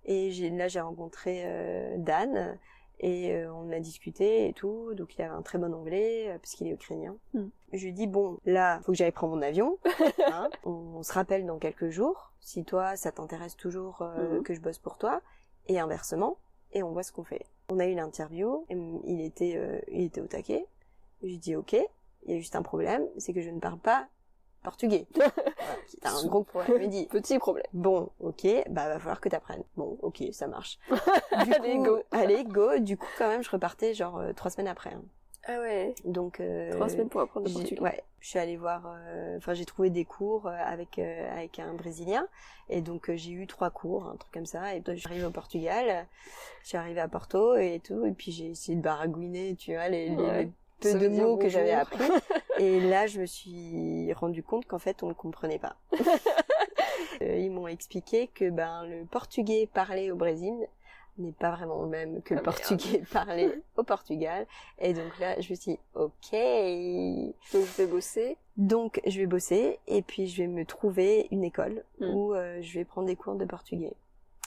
Et j'ai rencontré Dan et on a discuté et tout. Donc il avait un très bon anglais puisqu'il est ukrainien. Je lui dis bon, là, faut que j'aille prendre mon avion. Hein, on se rappelle dans quelques jours. Si toi, ça t'intéresse toujours que je bosse pour toi, et inversement, et on voit ce qu'on fait. On a eu l'interview. Il était au taquet. Je lui dis ok. Il y a juste un problème, c'est que je ne parle pas portugais. Voilà, c'est un gros problème. Il me dit, petit problème. Bon, ok, va falloir que t'apprennes. Bon, ok, ça marche. Allez, go. Du coup, quand même, je repartais 3 semaines après. Hein. Ah ouais. Donc 3 semaines pour apprendre le portugais. Ouais, je suis allée voir. J'ai trouvé des cours avec un Brésilien, et donc j'ai eu 3 cours, un truc comme ça. Et puis je suis arrivée au Portugal, je suis arrivée à Porto et tout, et puis j'ai essayé de baragouiner, tu vois, les peu de mots que j'avais appris. Et là, je me suis rendu compte qu'en fait, on ne comprenait pas. Ils m'ont expliqué que le portugais parlé au Brésil n'est pas vraiment le même que le portugais parlé au Portugal. Et donc là, je me suis dit, ok. Donc, je vais bosser et puis je vais me trouver une école où je vais prendre des cours de portugais.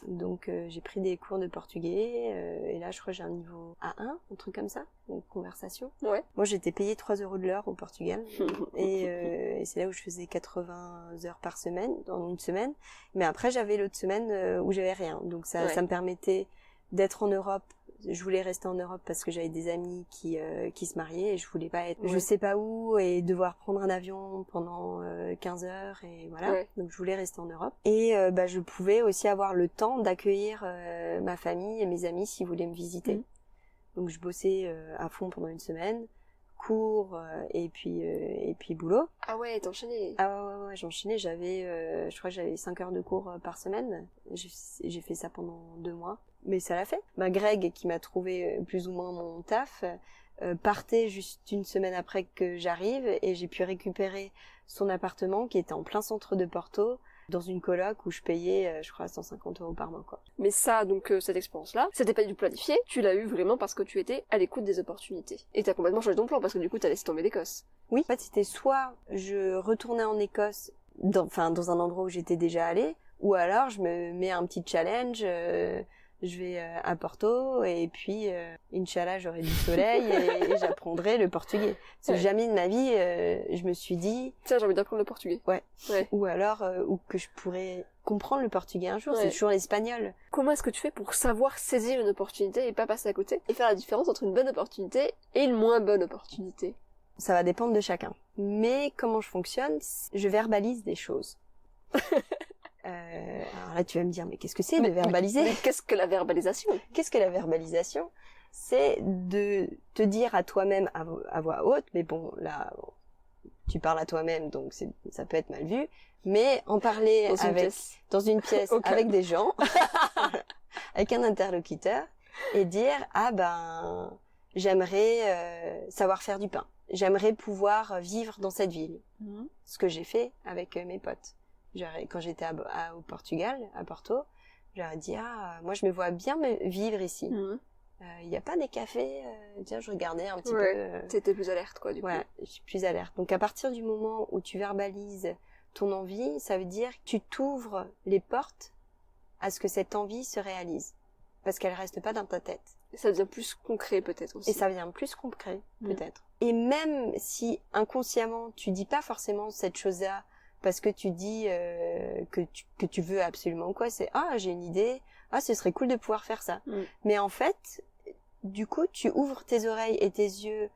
Donc j'ai pris des cours de portugais et là je crois que j'ai un niveau A1, un truc comme ça, une conversation. Ouais. Moi j'étais payée 3 € de l'heure au Portugal et c'est là où je faisais 80 heures par semaine, dans une semaine. Mais après j'avais l'autre semaine où j'avais rien. Donc ça me permettait d'être en Europe. Je voulais rester en Europe parce que j'avais des amis qui se mariaient et je voulais pas être je sais pas où et devoir prendre un avion pendant 15 heures et voilà. Ouais. Donc je voulais rester en Europe et je pouvais aussi avoir le temps d'accueillir ma famille et mes amis s'ils voulaient me visiter. Donc je bossais à fond pendant une semaine, cours et puis boulot. Ah ouais, t'enchaînais. Ah ouais, j'enchaînais, je crois que j'avais 5 heures de cours par semaine. J'ai fait ça pendant 2 mois. Mais ça l'a fait. Greg, qui m'a trouvé plus ou moins mon taf, partait juste une semaine après que j'arrive et j'ai pu récupérer son appartement qui était en plein centre de Porto, dans une coloc où je payais, je crois, 150 € par mois, quoi. Mais ça, donc, cette expérience-là, c'était pas du tout planifié, tu l'as eu vraiment parce que tu étais à l'écoute des opportunités. Et t'as complètement changé ton plan parce que du coup, t'as laissé tomber l'Écosse. Oui. En fait, c'était soit je retournais en Écosse, dans un endroit où j'étais déjà allée, ou alors je me mets un petit challenge, je vais à Porto et puis Inch'Allah j'aurai du soleil et j'apprendrai le portugais. Parce que jamais de ma vie je me suis dit tiens, j'ai envie d'apprendre le portugais. Ouais. Ou alors ou que je pourrais comprendre le portugais un jour, c'est toujours l'espagnol. Comment est-ce que tu fais pour savoir saisir une opportunité et pas passer à côté et faire la différence entre une bonne opportunité et une moins bonne opportunité? Ça va dépendre de chacun. Mais comment je fonctionne, je verbalise des choses. Alors là, tu vas me dire, mais qu'est-ce que c'est de verbaliser? Mais qu'est-ce que la verbalisation? Qu'est-ce que la verbalisation? C'est de te dire à toi-même à voix haute, mais bon, là, tu parles à toi-même, donc ça peut être mal vu, mais en parler dans une pièce okay. Avec des gens, avec un interlocuteur, et dire, j'aimerais savoir faire du pain. J'aimerais pouvoir vivre dans cette ville. Ce que j'ai fait avec mes potes. Quand j'étais au Portugal, à Porto, j'aurais dit moi je me vois bien vivre ici. Il y a pas des cafés tiens, je regardais un petit peu. T'étais plus alerte quoi du coup. Ouais, je suis plus alerte. Donc à partir du moment où tu verbalises ton envie, ça veut dire que tu t'ouvres les portes à ce que cette envie se réalise, parce qu'elle reste pas dans ta tête. Et ça devient plus concret peut-être aussi. Et ça devient plus concret peut-être. Et même si inconsciemment tu dis pas forcément cette chose-là parce que tu dis que tu veux absolument quoi, c'est j'ai une idée, ce serait cool de pouvoir faire ça. Mais en fait, du coup, tu ouvres tes oreilles et tes yeux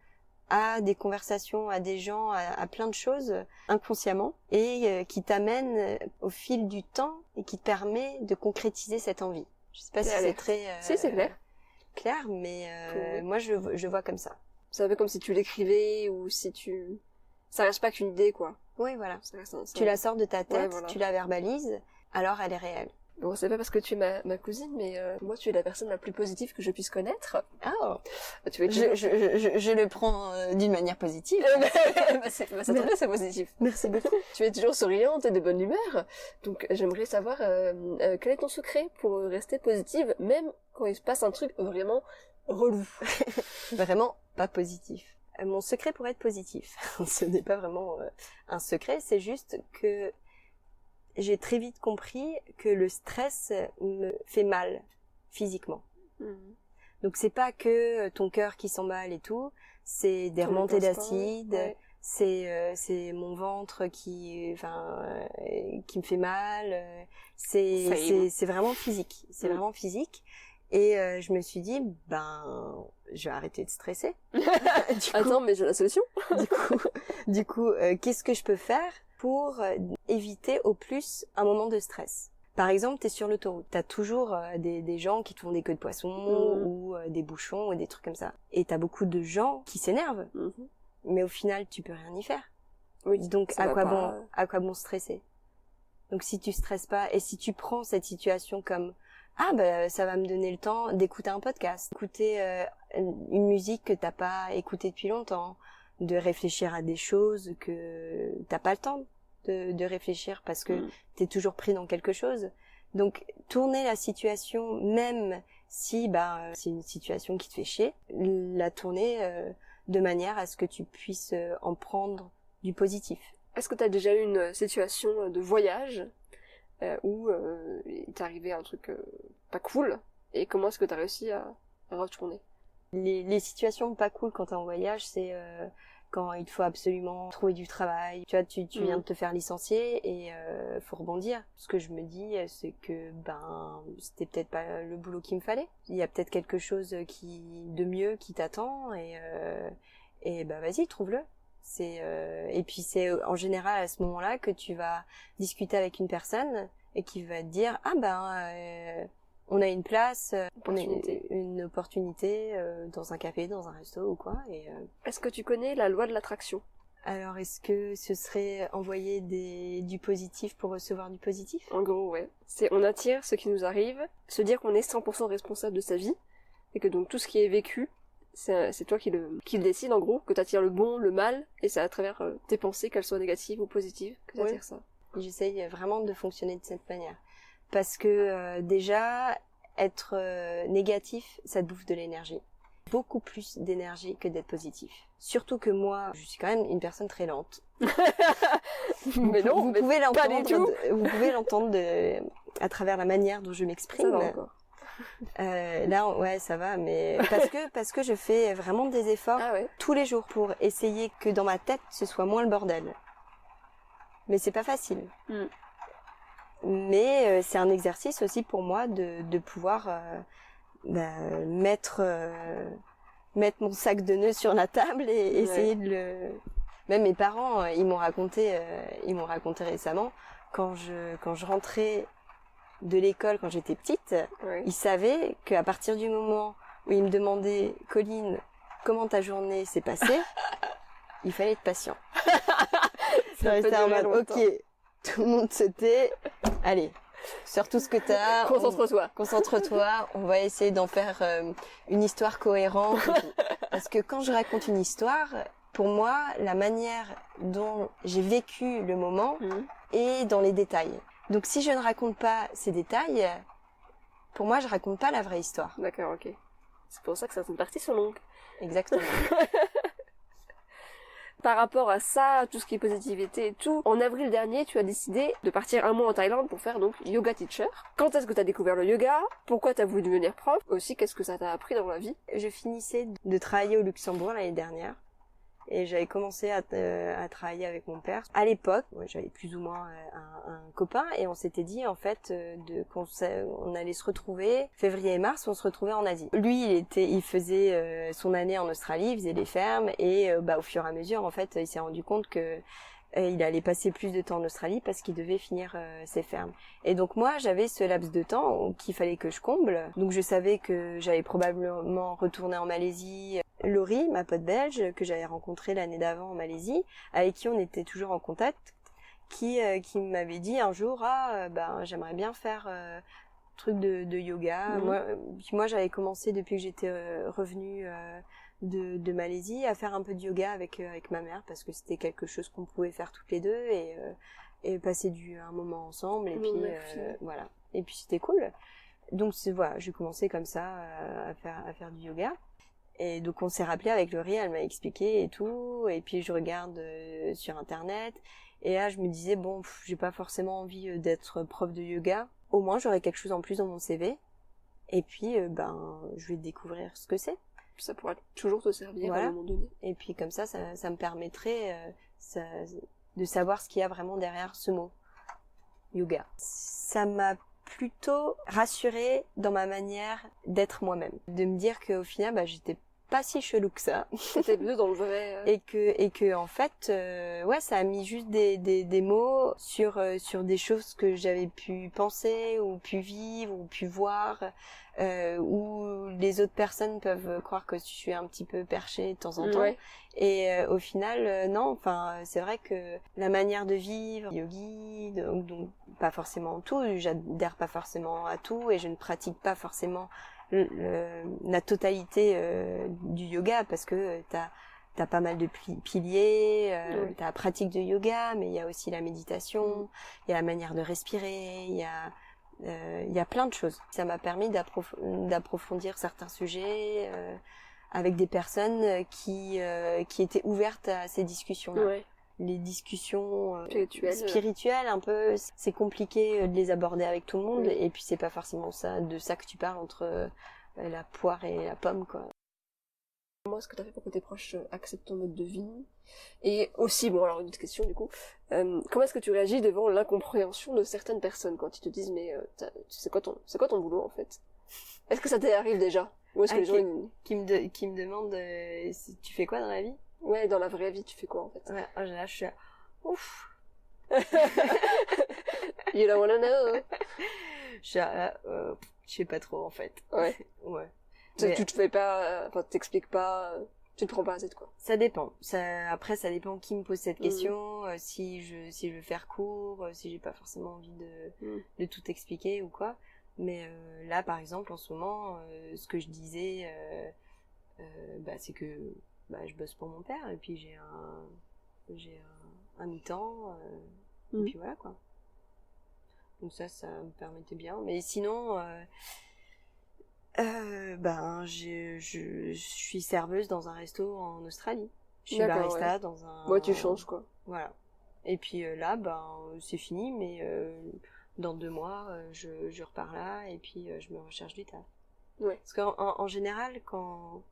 à des conversations, à des gens, à plein de choses inconsciemment et qui t'amène au fil du temps et qui te permet de concrétiser cette envie. Je sais pas si c'est très si, c'est clair. Clair, mais moi je vois comme ça. C'est un peu comme si tu l'écrivais ou si tu... Ça reste pas qu'une idée, quoi. Oui, voilà. Ça reste tu la sors de ta tête, ouais, voilà. Tu la verbalises, alors elle est réelle. Bon, c'est pas parce que tu es ma cousine, mais moi, tu es la personne la plus positive que je puisse connaître. Oh, tu es je le prends d'une manière positive. Ça tombe bien, c'est positif. Merci beaucoup. Tu es toujours souriante et de bonne humeur. Donc, j'aimerais savoir quel est ton secret pour rester positive, même quand il se passe un truc vraiment relou. Vraiment pas positif. Mon secret pour être positif, ce n'est pas vraiment un secret, c'est juste que j'ai très vite compris que le stress me fait mal physiquement. Donc c'est pas que ton cœur qui s'emballe et tout, c'est des remontées d'acide, ouais. C'est mon ventre qui me fait mal, c'est vraiment phizique, c'est vraiment physique. Et je me suis dit, je vais arrêter de stresser. Attends, mais j'ai la solution. du coup, qu'est-ce que je peux faire pour éviter au plus un moment de stress? Par exemple, t'es sur l'autoroute, t'as toujours des gens qui te font des queues de poisson ou des bouchons ou des trucs comme ça. Et t'as beaucoup de gens qui s'énervent, mais au final, tu peux rien y faire. Oui, donc à quoi bon stresser? Donc si tu stresses pas et si tu prends cette situation comme ça va me donner le temps d'écouter un podcast, écouter une musique que t'as pas écoutée depuis longtemps, de réfléchir à des choses que t'as pas le temps de réfléchir parce que t'es toujours pris dans quelque chose. Donc tourner la situation, même si c'est une situation qui te fait chier, la tourner de manière à ce que tu puisses en prendre du positif. Est-ce que t'as déjà eu une situation de voyage où il t'est arrivé un truc pas cool, et comment est-ce que t'as réussi à retourner? Les situations pas cool quand t'es en voyage, c'est quand il te faut absolument trouver du travail. Tu vois, tu viens de te faire licencier et faut rebondir. Ce que je me dis, c'est que c'était peut-être pas le boulot qu'il me fallait. Il y a peut-être quelque chose de mieux qui t'attend et vas-y, trouve-le. Et puis c'est en général à ce moment-là que tu vas discuter avec une personne et qui va te dire on a une place, on a une opportunité dans un café, dans un resto ou quoi. Est-ce que tu connais la loi de l'attraction? Alors est-ce que ce serait envoyer du positif pour recevoir du positif? En gros, ouais. C'est on attire ce qui nous arrive, se dire qu'on est 100% responsable de sa vie et que donc tout ce qui est vécu, c'est toi qui le décide en gros, que t'attires le bon, le mal, et c'est à travers tes pensées, qu'elles soient négatives ou positives, que t'attires ça. J'essaye vraiment de fonctionner de cette manière. Parce que déjà, être négatif, ça te bouffe de l'énergie. Beaucoup plus d'énergie que d'être positif. Surtout que moi, je suis quand même une personne très lente. Mais non, vous pouvez l'entendre à travers la manière dont je m'exprime. Ça va encore. Là, ouais, ça va, mais parce que je fais vraiment des efforts tous les jours pour essayer que dans ma tête, ce soit moins le bordel. Mais c'est pas facile. Mais c'est un exercice aussi pour moi de pouvoir mettre mon sac de nœuds sur la table et essayer de le... Même mes parents, ils m'ont raconté récemment quand je rentrais de l'école quand j'étais petite, ils savaient qu'à partir du moment où ils me demandaient Colline, comment ta journée s'est passée, il fallait être patient. Ça restait en mode ok, tout le monde se tait, allez, sors tout ce que t'as, concentre-toi, on va essayer d'en faire une histoire cohérente. Parce que quand je raconte une histoire, pour moi, la manière dont j'ai vécu le moment est dans les détails. Donc si je ne raconte pas ces détails, pour moi je raconte pas la vraie histoire. D'accord, ok. C'est pour ça que certaines parties sont longues. Exactement. Par rapport à ça, tout ce qui est positivité et tout, en avril dernier, tu as décidé de partir un mois en Thaïlande pour faire donc yoga teacher. Quand est-ce que tu as découvert le yoga? Pourquoi tu as voulu devenir prof? Aussi, qu'est-ce que ça t'a appris dans la vie? Je finissais de travailler au Luxembourg l'année dernière. Et j'avais commencé à travailler avec mon père. À l'époque, j'avais plus ou moins un copain et on s'était dit en fait on allait se retrouver février et mars, on se retrouvait en Asie. Lui, il faisait son année en Australie, il faisait des fermes et au fur et à mesure en fait, il s'est rendu compte que il allait passer plus de temps en Australie parce qu'il devait finir ses fermes. Et donc moi, j'avais ce laps de temps qu'il fallait que je comble. Donc je savais que j'allais probablement retourner en Malaisie. Laurie, ma pote belge, que j'avais rencontrée l'année d'avant en Malaisie, avec qui on était toujours en contact, qui m'avait dit un jour, j'aimerais bien faire truc de yoga. Moi, j'avais commencé depuis que j'étais revenue de Malaisie à faire un peu de yoga avec ma mère parce que c'était quelque chose qu'on pouvait faire toutes les deux et passer un moment ensemble et puis voilà. Et puis c'était cool. Donc voilà, j'ai commencé comme ça à faire du yoga. Et donc on s'est rappelé avec Laurie, elle m'a expliqué et tout, et puis je regarde sur internet, et là je me disais j'ai pas forcément envie d'être prof de yoga, au moins j'aurais quelque chose en plus dans mon CV, et puis je vais découvrir ce que c'est. Ça pourra toujours te servir à un moment donné. Et puis comme ça me permettrait de savoir ce qu'il y a vraiment derrière ce mot, yoga. Ça m'a plutôt rassurée dans ma manière d'être moi-même, de me dire qu'au final j'étais pas si chelou que ça. C'était plutôt dans le vrai. Et que en fait ça a mis juste des mots sur des choses que j'avais pu penser ou pu vivre ou pu voir, où les autres personnes peuvent croire que je suis un petit peu perchée de temps en temps. Ouais. Et au final non, c'est vrai que la manière de vivre, yogi, donc pas forcément tout, j'adhère pas forcément à tout et je ne pratique pas forcément la totalité du yoga parce que t'as pas mal de piliers, t'as la pratique de yoga, mais il y a aussi la méditation, il y a la manière de respirer, il y a plein de choses. Ça m'a permis d'approfondir certains sujets avec des personnes qui étaient ouvertes à ces discussions-là. Ouais. Les discussions spirituelles un peu, c'est compliqué de les aborder avec tout le monde, et puis c'est pas forcément de ça que tu parles entre la poire et la pomme, quoi. Comment est-ce que t'as fait pour que tes proches acceptent ton mode de vie? Et aussi, alors une autre question du coup, comment est-ce que tu réagis devant l'incompréhension de certaines personnes quand ils te disent mais c'est quoi ton boulot en fait? Est-ce que ça t'arrive déjà? Ou est-ce que les gens qui me demandent si tu fais quoi dans la vie? Ouais, dans la vraie vie, tu fais quoi en fait? Ouais, là, je suis là, ouf. You don't wanna know. Je suis là, je sais pas trop en fait. Ouais. Ouais. Tu te fais pas, t'expliques pas, tu te prends pas la tête quoi. Ça dépend. Après, ça dépend qui me pose cette question. Si je veux faire court, si j'ai pas forcément envie de tout expliquer ou quoi. Mais là, par exemple, en ce moment, ce que je disais, c'est que je bosse pour mon père et puis j'ai un mi-temps et puis voilà quoi. Donc ça me permettait bien. Mais sinon, je suis serveuse dans un resto en Australie. Je suis barista dans un. Ouais, tu changes quoi. Voilà. Et puis là, c'est fini, mais dans 2 mois, je repars là et puis je me recherche du taf. Ouais. Parce qu'en général, quand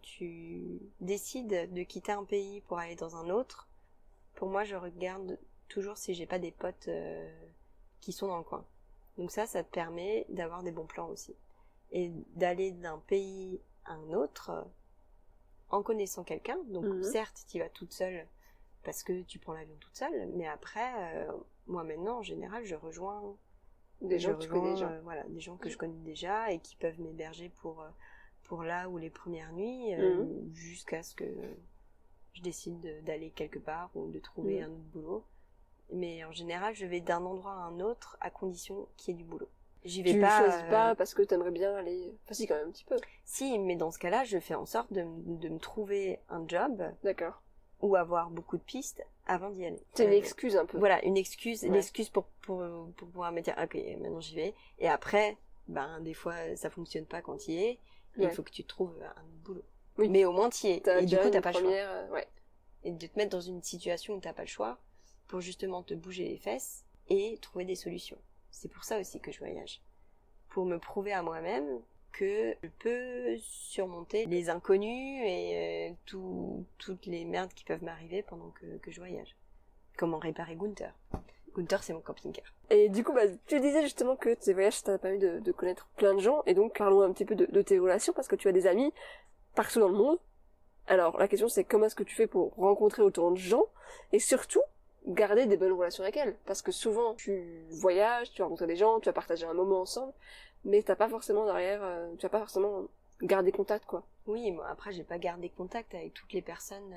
tu décides de quitter un pays pour aller dans un autre, pour moi, je regarde toujours si j'ai pas des potes qui sont dans le coin. Donc ça te permet d'avoir des bons plans aussi. Et d'aller d'un pays à un autre en connaissant quelqu'un. Donc certes, tu y vas toute seule parce que tu prends l'avion toute seule, mais après, moi maintenant, en général, je rejoins des gens que tu connais déjà. Voilà, des gens que je connais déjà et qui peuvent m'héberger pour là ou les premières nuits jusqu'à ce que je décide d'aller quelque part ou de trouver un autre boulot. Mais en général, je vais d'un endroit à un autre à condition qu'il y ait du boulot. J'y vais pas. Tu choisis pas parce que t'aimerais bien aller. Enfin, si, quand même un petit peu. Si, mais dans ce cas-là, je fais en sorte de me trouver un job. D'accord. Ou avoir beaucoup de pistes avant d'y aller. C'est une excuse un peu. Voilà, une excuse, l'excuse pour pouvoir me dire ok, maintenant j'y vais. Et après, des fois ça fonctionne pas quand y es. Il faut que tu trouves un boulot. Oui. Mais au moins t'y es. Et du coup t'as pas le choix. Et de te mettre dans une situation où t'as pas le choix pour justement te bouger les fesses et trouver des solutions. C'est pour ça aussi que je voyage. Pour me prouver à moi-même que je peux surmonter les inconnus et toutes les merdes qui peuvent m'arriver pendant que je voyage. Comment réparer Gunther. Gunther, c'est mon camping-car. Et du coup, tu disais justement que tes voyages, ça t'a permis de connaître plein de gens, et donc parlons un petit peu de tes relations, parce que tu as des amis partout dans le monde. Alors, la question c'est comment est-ce que tu fais pour rencontrer autant de gens, et surtout, garder des bonnes relations avec elles. Parce que souvent, tu voyages, tu rencontres des gens, tu vas partager un moment ensemble, mais t'as pas forcément derrière, tu vas pas forcément garder contact, quoi. Oui, moi, après, j'ai pas gardé contact avec toutes les personnes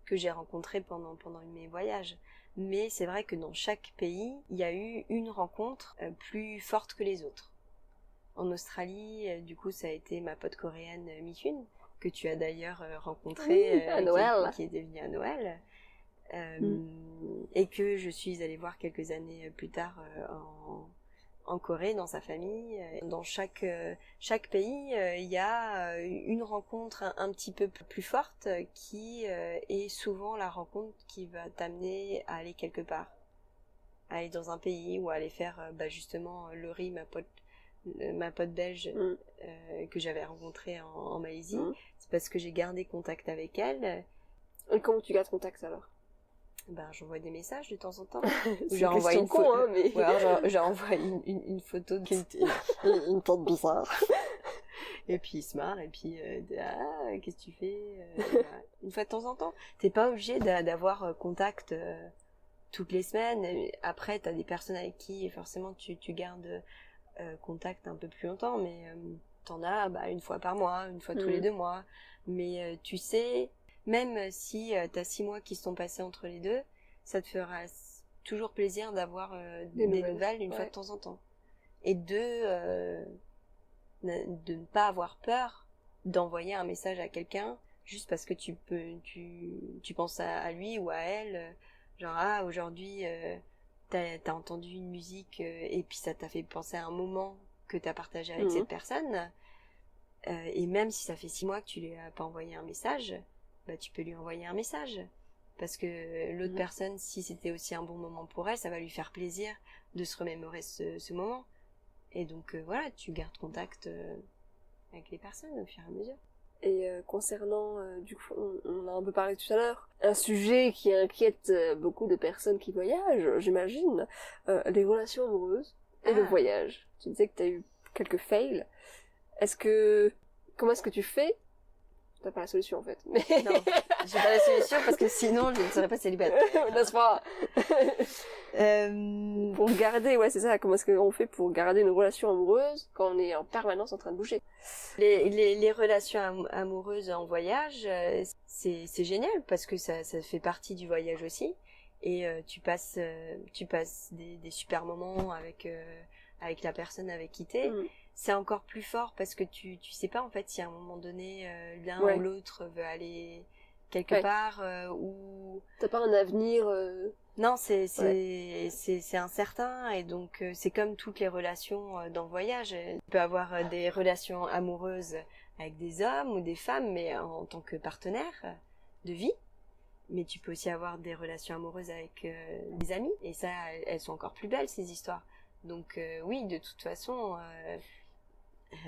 que j'ai rencontrées pendant mes voyages. Mais c'est vrai que dans chaque pays, il y a eu une rencontre plus forte que les autres. En Australie, du coup, ça a été ma pote coréenne Mi-Hyun, que tu as d'ailleurs rencontrée à Noël. qui était venue à Noël. Et que je suis allée voir quelques années plus tard en Corée, dans sa famille. Dans chaque pays, il y a une rencontre un petit peu plus forte qui est souvent la rencontre qui va t'amener à aller quelque part. À aller dans un pays ou à aller faire justement Laurie, ma pote belge que j'avais rencontrée en Malaisie. C'est parce que j'ai gardé contact avec elle. Et comment tu gardes contact alors? J'envoie des messages de temps en temps. C'est une question con, hein, mais... Ou alors j'envoie une photo une tente bizarre. Et puis il se marre, et puis qu'est-ce que tu fais voilà. Une fois de temps en temps. T'es pas obligé d'avoir contact toutes les semaines. Après, t'as des personnes avec qui forcément tu gardes contact un peu plus longtemps, mais t'en as une fois par mois, une fois tous les 2 mois. Mais tu sais... Même si t'as 6 mois qui se sont passés entre les deux, ça te fera toujours plaisir d'avoir des nouvelles une fois de temps en temps. Et de ne pas avoir peur d'envoyer un message à quelqu'un juste parce que tu penses à lui ou à elle. Genre, aujourd'hui, t'as entendu une musique et puis ça t'a fait penser à un moment que t'as partagé avec cette personne. Et même si ça fait 6 mois que tu lui as pas envoyé un message... tu peux lui envoyer un message. Parce que l'autre personne, si c'était aussi un bon moment pour elle, ça va lui faire plaisir de se remémorer ce moment. Et donc, voilà, tu gardes contact avec les personnes au fur et à mesure. Et concernant, du coup, on a un peu parlé tout à l'heure, un sujet qui inquiète beaucoup de personnes qui voyagent, j'imagine, les relations amoureuses et le voyage. Tu disais que t'as eu quelques fails. Comment est-ce que tu fais? T'as pas la solution en fait. Mais... Non, j'ai pas la solution parce que sinon je ne serais pas célibataire. N'est-ce pas? Pour garder, c'est ça, comment est-ce qu'on fait pour garder une relation amoureuse quand on est en permanence en train de bouger? Les relations amoureuses en voyage, c'est génial parce que ça fait partie du voyage aussi. Et tu passes des super moments avec la personne avec qui t'es. C'est encore plus fort parce que tu sais pas en fait si à un moment donné l'un ou l'autre veut aller quelque part ou t'as pas un avenir non c'est incertain et donc c'est comme toutes les relations dans le voyage. Tu peux avoir des relations amoureuses avec des hommes ou des femmes mais en tant que partenaire de vie, mais tu peux aussi avoir des relations amoureuses avec des amis et ça elles sont encore plus belles ces histoires. Donc oui, de toute façon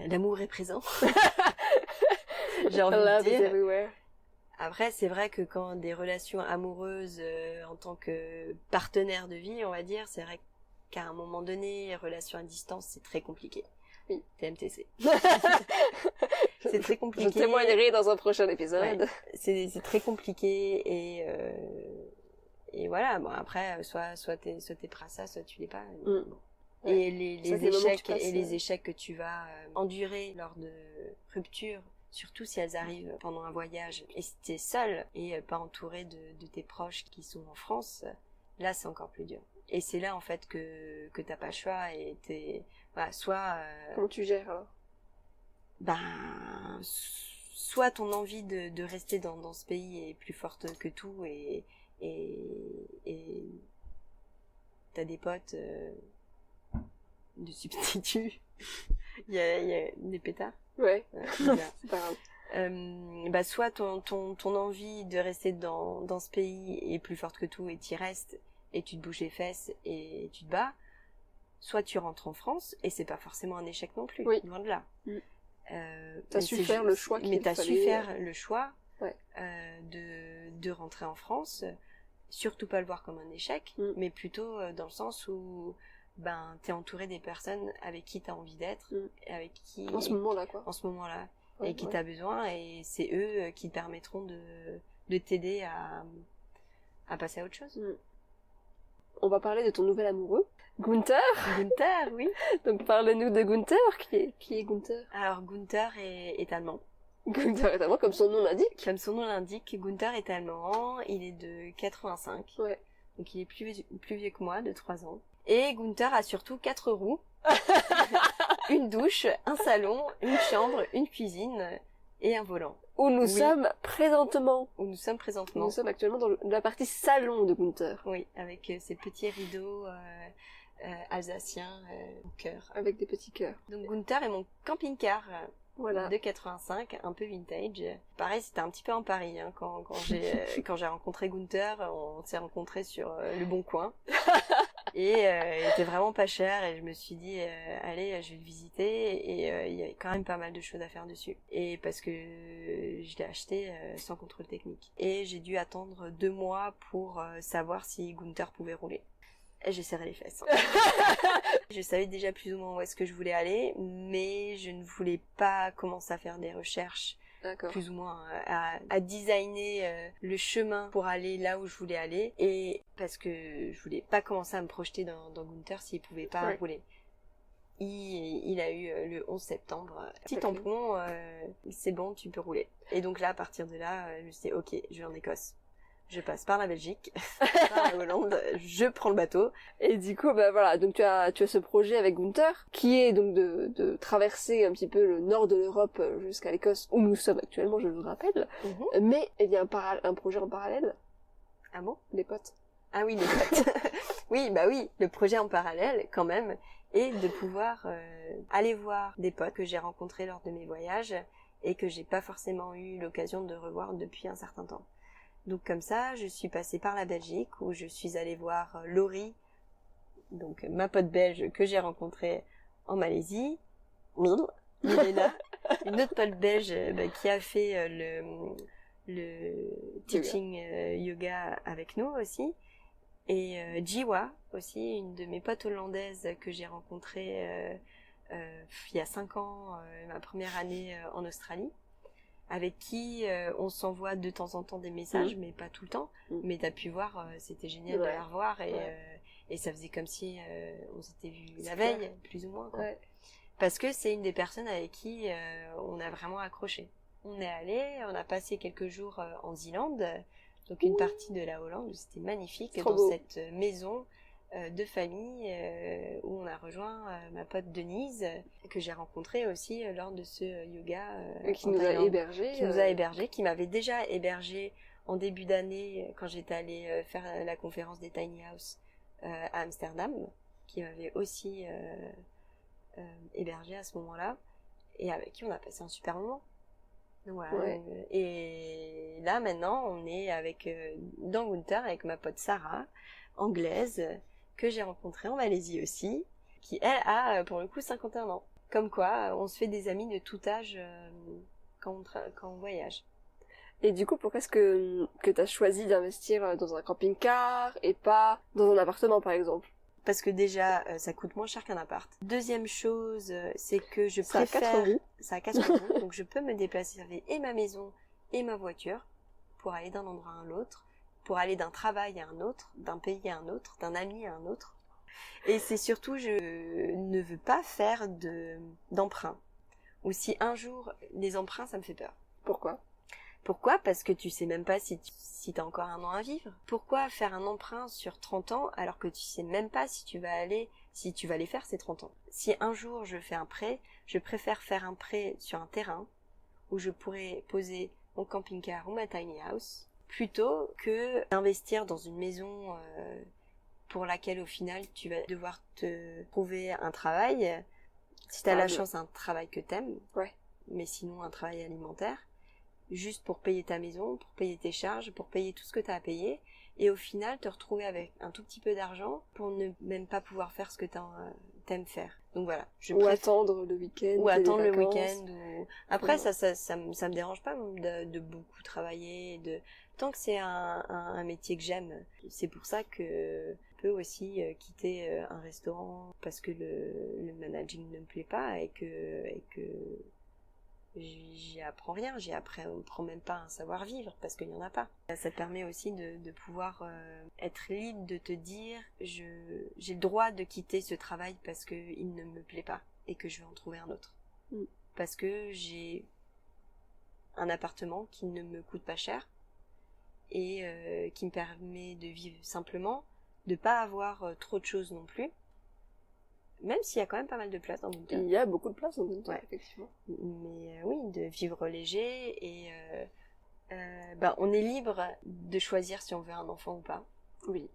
l'amour est présent. J'ai envie de dire. Everywhere. Après, c'est vrai que quand des relations amoureuses en tant que partenaire de vie, on va dire, c'est vrai qu'à un moment donné, relations à distance, c'est très compliqué. Oui. TMTC. C'est très compliqué. Je témoignerai dans un prochain épisode. Ouais. C'est très compliqué et voilà. Bon après, soit t'es prêt à ça, soit tu l'es pas. Bon. Et les échecs que tu vas endurer lors de ruptures, surtout si elles arrivent pendant un voyage et si t'es seule et pas entourée de tes proches qui sont en France, là c'est encore plus dur. Et c'est là en fait que t'as pas le choix et soit comment tu gères alors? Soit ton envie de rester dans ce pays est plus forte que tout et t'as des potes de substitut. il y a des pétards. Ouais. C'est pas grave. Soit ton envie de rester dans ce pays est plus forte que tout et t'y restes et tu te bouges les fesses et tu te bats. soit tu rentres en France, et c'est pas forcément un échec non plus, Oui. loin de là. T'as su faire le choix qu'il fallait. Mais t'as su faire le choix Ouais. de rentrer en France, surtout pas le voir comme un échec, mais plutôt dans le sens où t'es entouré des personnes avec qui t'as envie d'être, avec qui... En ce moment-là, quoi. En ce moment-là, et qui t'as besoin, et c'est eux qui te permettront de t'aider à passer à autre chose. On va parler de ton nouvel amoureux, Gunther. Gunther, oui. Donc parle-nous de Gunther. Qui est Gunther? Alors Gunther est allemand. Gunther est allemand, comme son nom l'indique. Comme son nom l'indique, Gunther est allemand, il est de 85. Ouais. Donc il est plus vieux que moi, de 3 ans. Et Gunther a surtout 4 roues, une douche, un salon, une chambre, une cuisine et un volant. Où nous sommes présentement. Où nous sommes présentement. Nous sommes actuellement dans la partie salon de Gunther. Oui, avec ces petits rideaux alsaciens au cœur. Avec des petits cœurs. Donc Gunther est mon camping-car voilà. de 85, un peu vintage. Pareil, c'était un petit peu en Paris. Hein, quand j'ai rencontré Gunther, on s'est rencontrés sur Le Bon Coin. Et il était vraiment pas cher et je me suis dit allez, je vais le visiter, et il y avait quand même pas mal de choses à faire dessus, et parce que je l'ai acheté sans contrôle technique, et j'ai dû attendre 2 mois pour savoir si Gunther pouvait rouler. Et j'ai serré les fesses. Je savais déjà plus ou moins où est-ce que je voulais aller, mais je ne voulais pas commencer à faire des recherches. D'accord. Plus ou moins à designer le chemin pour aller là où je voulais aller, et parce que je voulais pas commencer à me projeter dans Gunther s'il pouvait pas rouler. Il a eu le 11 septembre petit tampon, c'est bon, tu peux rouler. Et donc là, à partir de là, je me suis dit ok, je vais en Écosse. Je passe par la Belgique, par la Hollande, je prends le bateau. Et du coup, voilà, donc tu as ce projet avec Gunther, qui est donc de traverser un petit peu le nord de l'Europe jusqu'à l'Écosse, où nous sommes actuellement, je vous rappelle. Mais il y a un projet en parallèle. Ah bon? Les potes. Ah oui, les potes. Oui, le projet en parallèle, quand même, est de pouvoir aller voir des potes que j'ai rencontrés lors de mes voyages, et que j'ai pas forcément eu l'occasion de revoir depuis un certain temps. Donc comme ça, je suis passée par la Belgique, où je suis allée voir Laurie, donc ma pote belge que j'ai rencontrée en Malaisie, Milena, une autre pote belge qui a fait le teaching yoga avec nous aussi, et Jiwa aussi, une de mes potes hollandaises que j'ai rencontrée il y a 5 ans, ma première année en Australie, avec qui on s'envoie de temps en temps des messages, mais pas tout le temps. Mais t'as pu voir, c'était génial de la revoir, et ça faisait comme si on s'était vu la veille, plus ou moins, quoi. Parce que c'est une des personnes avec qui on a vraiment accroché. On est allé, on a passé quelques jours en Zélande, donc une partie de la Hollande, où c'était magnifique, dans cette maison de famille où on a rejoint ma pote Denise, que j'ai rencontrée aussi lors de ce yoga qui nous a hébergés, qui m'avait déjà hébergé en début d'année quand j'étais allée faire la conférence des Tiny House à Amsterdam, qui m'avait aussi hébergé à ce moment-là, et avec qui on a passé un super moment. Donc voilà. Et là maintenant on est dans Gunther avec ma pote Sarah, anglaise, que j'ai rencontrée en Malaisie aussi, qui elle a pour le coup 51 ans. Comme quoi, on se fait des amis de tout âge quand on voyage. Et du coup, pourquoi est-ce que t'as choisi d'investir dans un camping-car et pas dans un appartement, par exemple? Parce que déjà, ça coûte moins cher qu'un appart. Deuxième chose, c'est que je préfère... Ça a 4 roues, donc je peux me déplacer avec et ma maison et ma voiture pour aller d'un endroit à un autre, pour aller d'un travail à un autre, d'un pays à un autre, d'un ami à un autre. Et c'est surtout, je ne veux pas faire d'emprunt. Ou si un jour, les emprunts, ça me fait peur. Pourquoi ? Parce que tu sais même pas si t'as encore 1 an à vivre. Pourquoi faire un emprunt sur 30 ans alors que tu sais même pas si tu vas les faire ces 30 ans. Si un jour je fais un prêt, je préfère faire un prêt sur un terrain où je pourrais poser mon camping-car ou ma tiny house, plutôt que d'investir dans une maison pour laquelle au final tu vas devoir te trouver un travail. Si t'as la chance, un travail que t'aimes, mais sinon un travail alimentaire, juste pour payer ta maison, pour payer tes charges, pour payer tout ce que t'as à payer, et au final te retrouver avec un tout petit peu d'argent pour ne même pas pouvoir faire ce que t'aimes faire. Donc voilà. Attendre le week-end. Ou attendre le vacances. week-end. Après, ça me dérange pas de beaucoup travailler. Tant que c'est un métier que j'aime. C'est pour ça que je peux aussi quitter un restaurant parce que le managing ne me plaît pas et que j'y apprends rien, j'y apprends même pas un savoir-vivre parce qu'il n'y en a pas. Ça te permet aussi de pouvoir être libre, de te dire j'ai le droit de quitter ce travail parce qu'il ne me plaît pas et que je vais en trouver un autre. Parce que j'ai un appartement qui ne me coûte pas cher et qui me permet de vivre simplement, de pas avoir trop de choses non plus. Même s'il y a quand même pas mal de place dans Gunter. Il y a beaucoup de place dans Gunter, effectivement. Mais oui, de vivre léger et on est libre de choisir si on veut un enfant ou pas. Oui.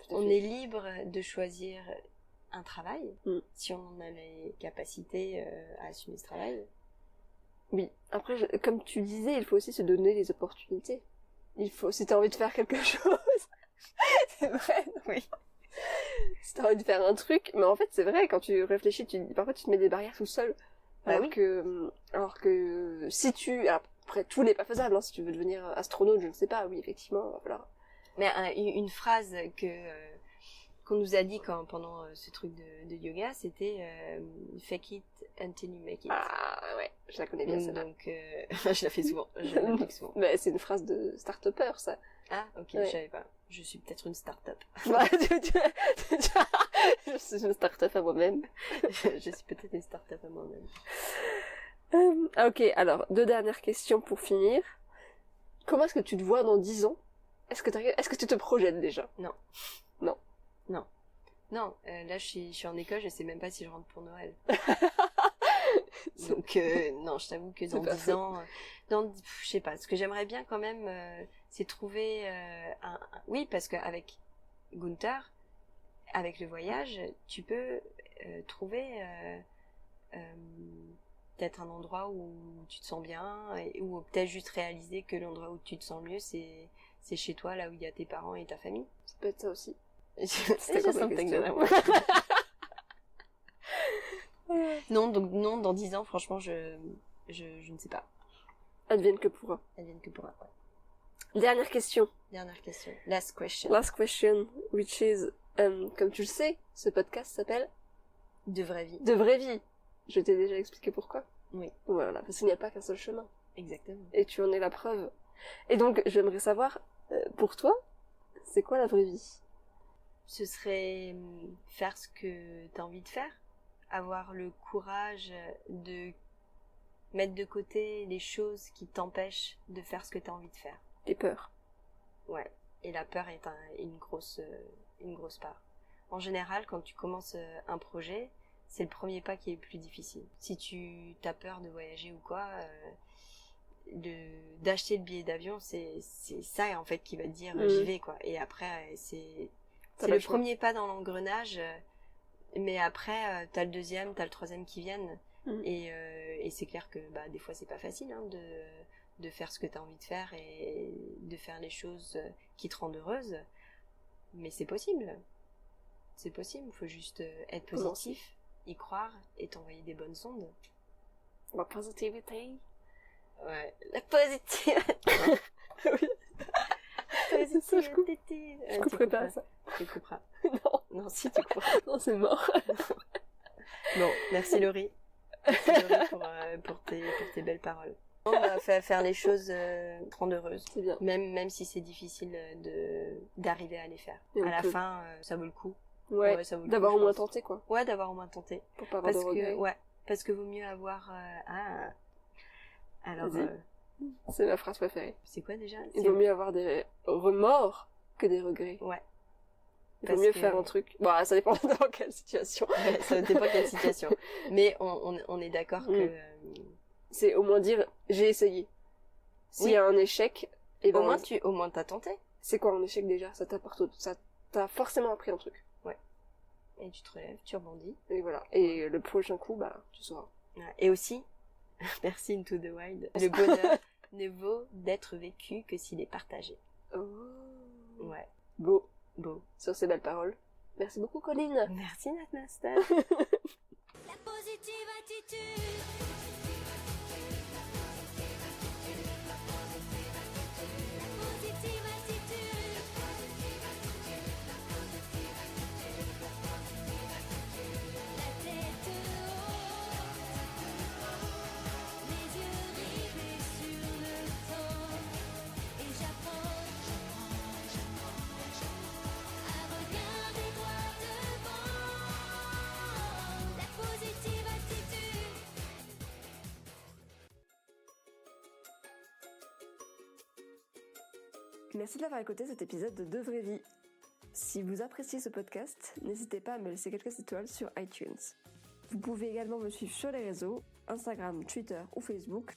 On est libre de choisir un travail, si on a les capacités à assumer ce travail. Oui. Après, comme tu disais, il faut aussi se donner les opportunités. Si t'as envie de faire quelque chose, c'est vrai, oui. Si t'as envie de faire un truc, mais en fait c'est vrai, quand tu réfléchis, parfois tu te mets des barrières tout seul. Alors que si après tout n'est pas faisable, hein, si tu veux devenir astronaute, je ne sais pas, oui effectivement, va falloir. Mais une phrase qu'on nous a dit pendant ce truc de yoga, c'était fake it until you make it. Ah ouais, je la connais bien celle-là. Donc je la fais souvent, je l'applique souvent. Mais c'est une phrrise de start-upper ça. Ah ok, ouais. Je savais pas. Je suis peut-être une start-up. Je suis une start-up à moi-même. Je suis peut-être une start-up à moi-même. Ok, alors 2 dernières questions pour finir. Comment est-ce que tu te vois dans 10 ans? Est-ce que tu te projettes déjà? Non. Non, là je suis en école, je sais même pas si je rentre pour Noël. Donc non, je t'avoue que dans 10 ans, je sais pas, ce que j'aimerais bien quand même, c'est trouver oui, parce qu'avec Gunter, avec le voyage, tu peux trouver peut-être un endroit où tu te sens bien, ou peut-être juste réaliser que l'endroit où tu te sens mieux, c'est chez toi, là où il y a tes parents et ta famille. Ça peut être ça aussi. C'était quoi ma question? Non, dans 10 ans, franchement, je ne sais pas. Advienne que pourra. Advienne que pourra, ouais. Dernière question. Last question. Which is, comme tu le sais, ce podcast s'appelle De vraie vie. De vraie vie. Je t'ai déjà expliqué pourquoi. Oui. Voilà, parce qu'il n'y a pas qu'un seul chemin. Exactement. Et tu en es la preuve. Et donc, j'aimerais savoir, pour toi, c'est quoi la vraie vie? Ce serait faire ce que t'as envie de faire. Avoir le courage de mettre de côté les choses qui t'empêchent de faire ce que t'as envie de faire. Les peurs. Ouais. Et la peur est une grosse part. En général, quand tu commences un projet, c'est le premier pas qui est le plus difficile. Si tu as peur de voyager ou quoi, d'acheter le billet d'avion, c'est ça en fait qui va te dire j'y vais quoi. Et après c'est le premier pas dans l'engrenage, mais après t'as le deuxième, t'as le troisième qui viennent. Et c'est clair que des fois c'est pas facile hein, de faire ce que t'as envie de faire et de faire les choses qui te rendent heureuse, mais c'est possible. C'est possible, il faut juste être positif, y croire et t'envoyer des bonnes sondes. La positivité. Ouais, la positivité. Oui. Je couperai pas ça. Tu couperas. Non, si tu couperas. Non, c'est mort. Bon, merci Laurie. Merci Laurie pour tes belles paroles. On va faire les choses te rendre heureuse. C'est bien. Même si c'est difficile d'arriver à les faire. À la fin, ça vaut le coup. Ouais, ça vaut le coup, d'avoir au moins tenté quoi. Ouais, d'avoir au moins tenté. Pour pas avoir de regrets. Parce que vaut mieux avoir... Alors... c'est ma phrase préférée. C'est quoi déjà? Il vaut mieux avoir des remords que des regrets. Ouais. Il vaut mieux faire un truc. Bon, ça dépend dans quelle situation. Ouais, ça dépend quelle situation. Mais on est d'accord que... C'est au moins dire, j'ai essayé. S'il y a un échec, au moins t'as tenté. C'est quoi un échec déjà? Ça t'a forcément appris un truc. Ouais. Et tu te relèves, tu rebondis. Et voilà. Et le prochain coup, tu sauras. Et aussi, merci Into the Wild, le bonheur ne vaut d'être vécu que s'il est partagé. Oh. Ouais. Beau. Sur ces belles paroles. Merci beaucoup, Colline. Merci, Natnasta. La positive attitude. La positive attitude. La tête haute. Les yeux rivés sur le temps. Et j'apprends à regarder droit devant. La positive attitude. Merci d'avoir écouté cet épisode de Vraie Vie. Si vous appréciez ce podcast, n'hésitez pas à me laisser quelques étoiles sur iTunes. Vous pouvez également me suivre sur les réseaux, Instagram, Twitter ou Facebook,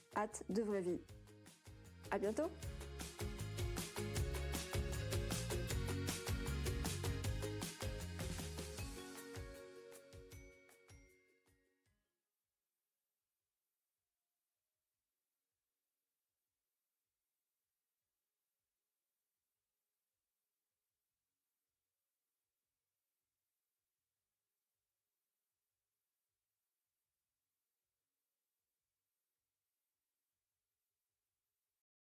@devraivie. À bientôt!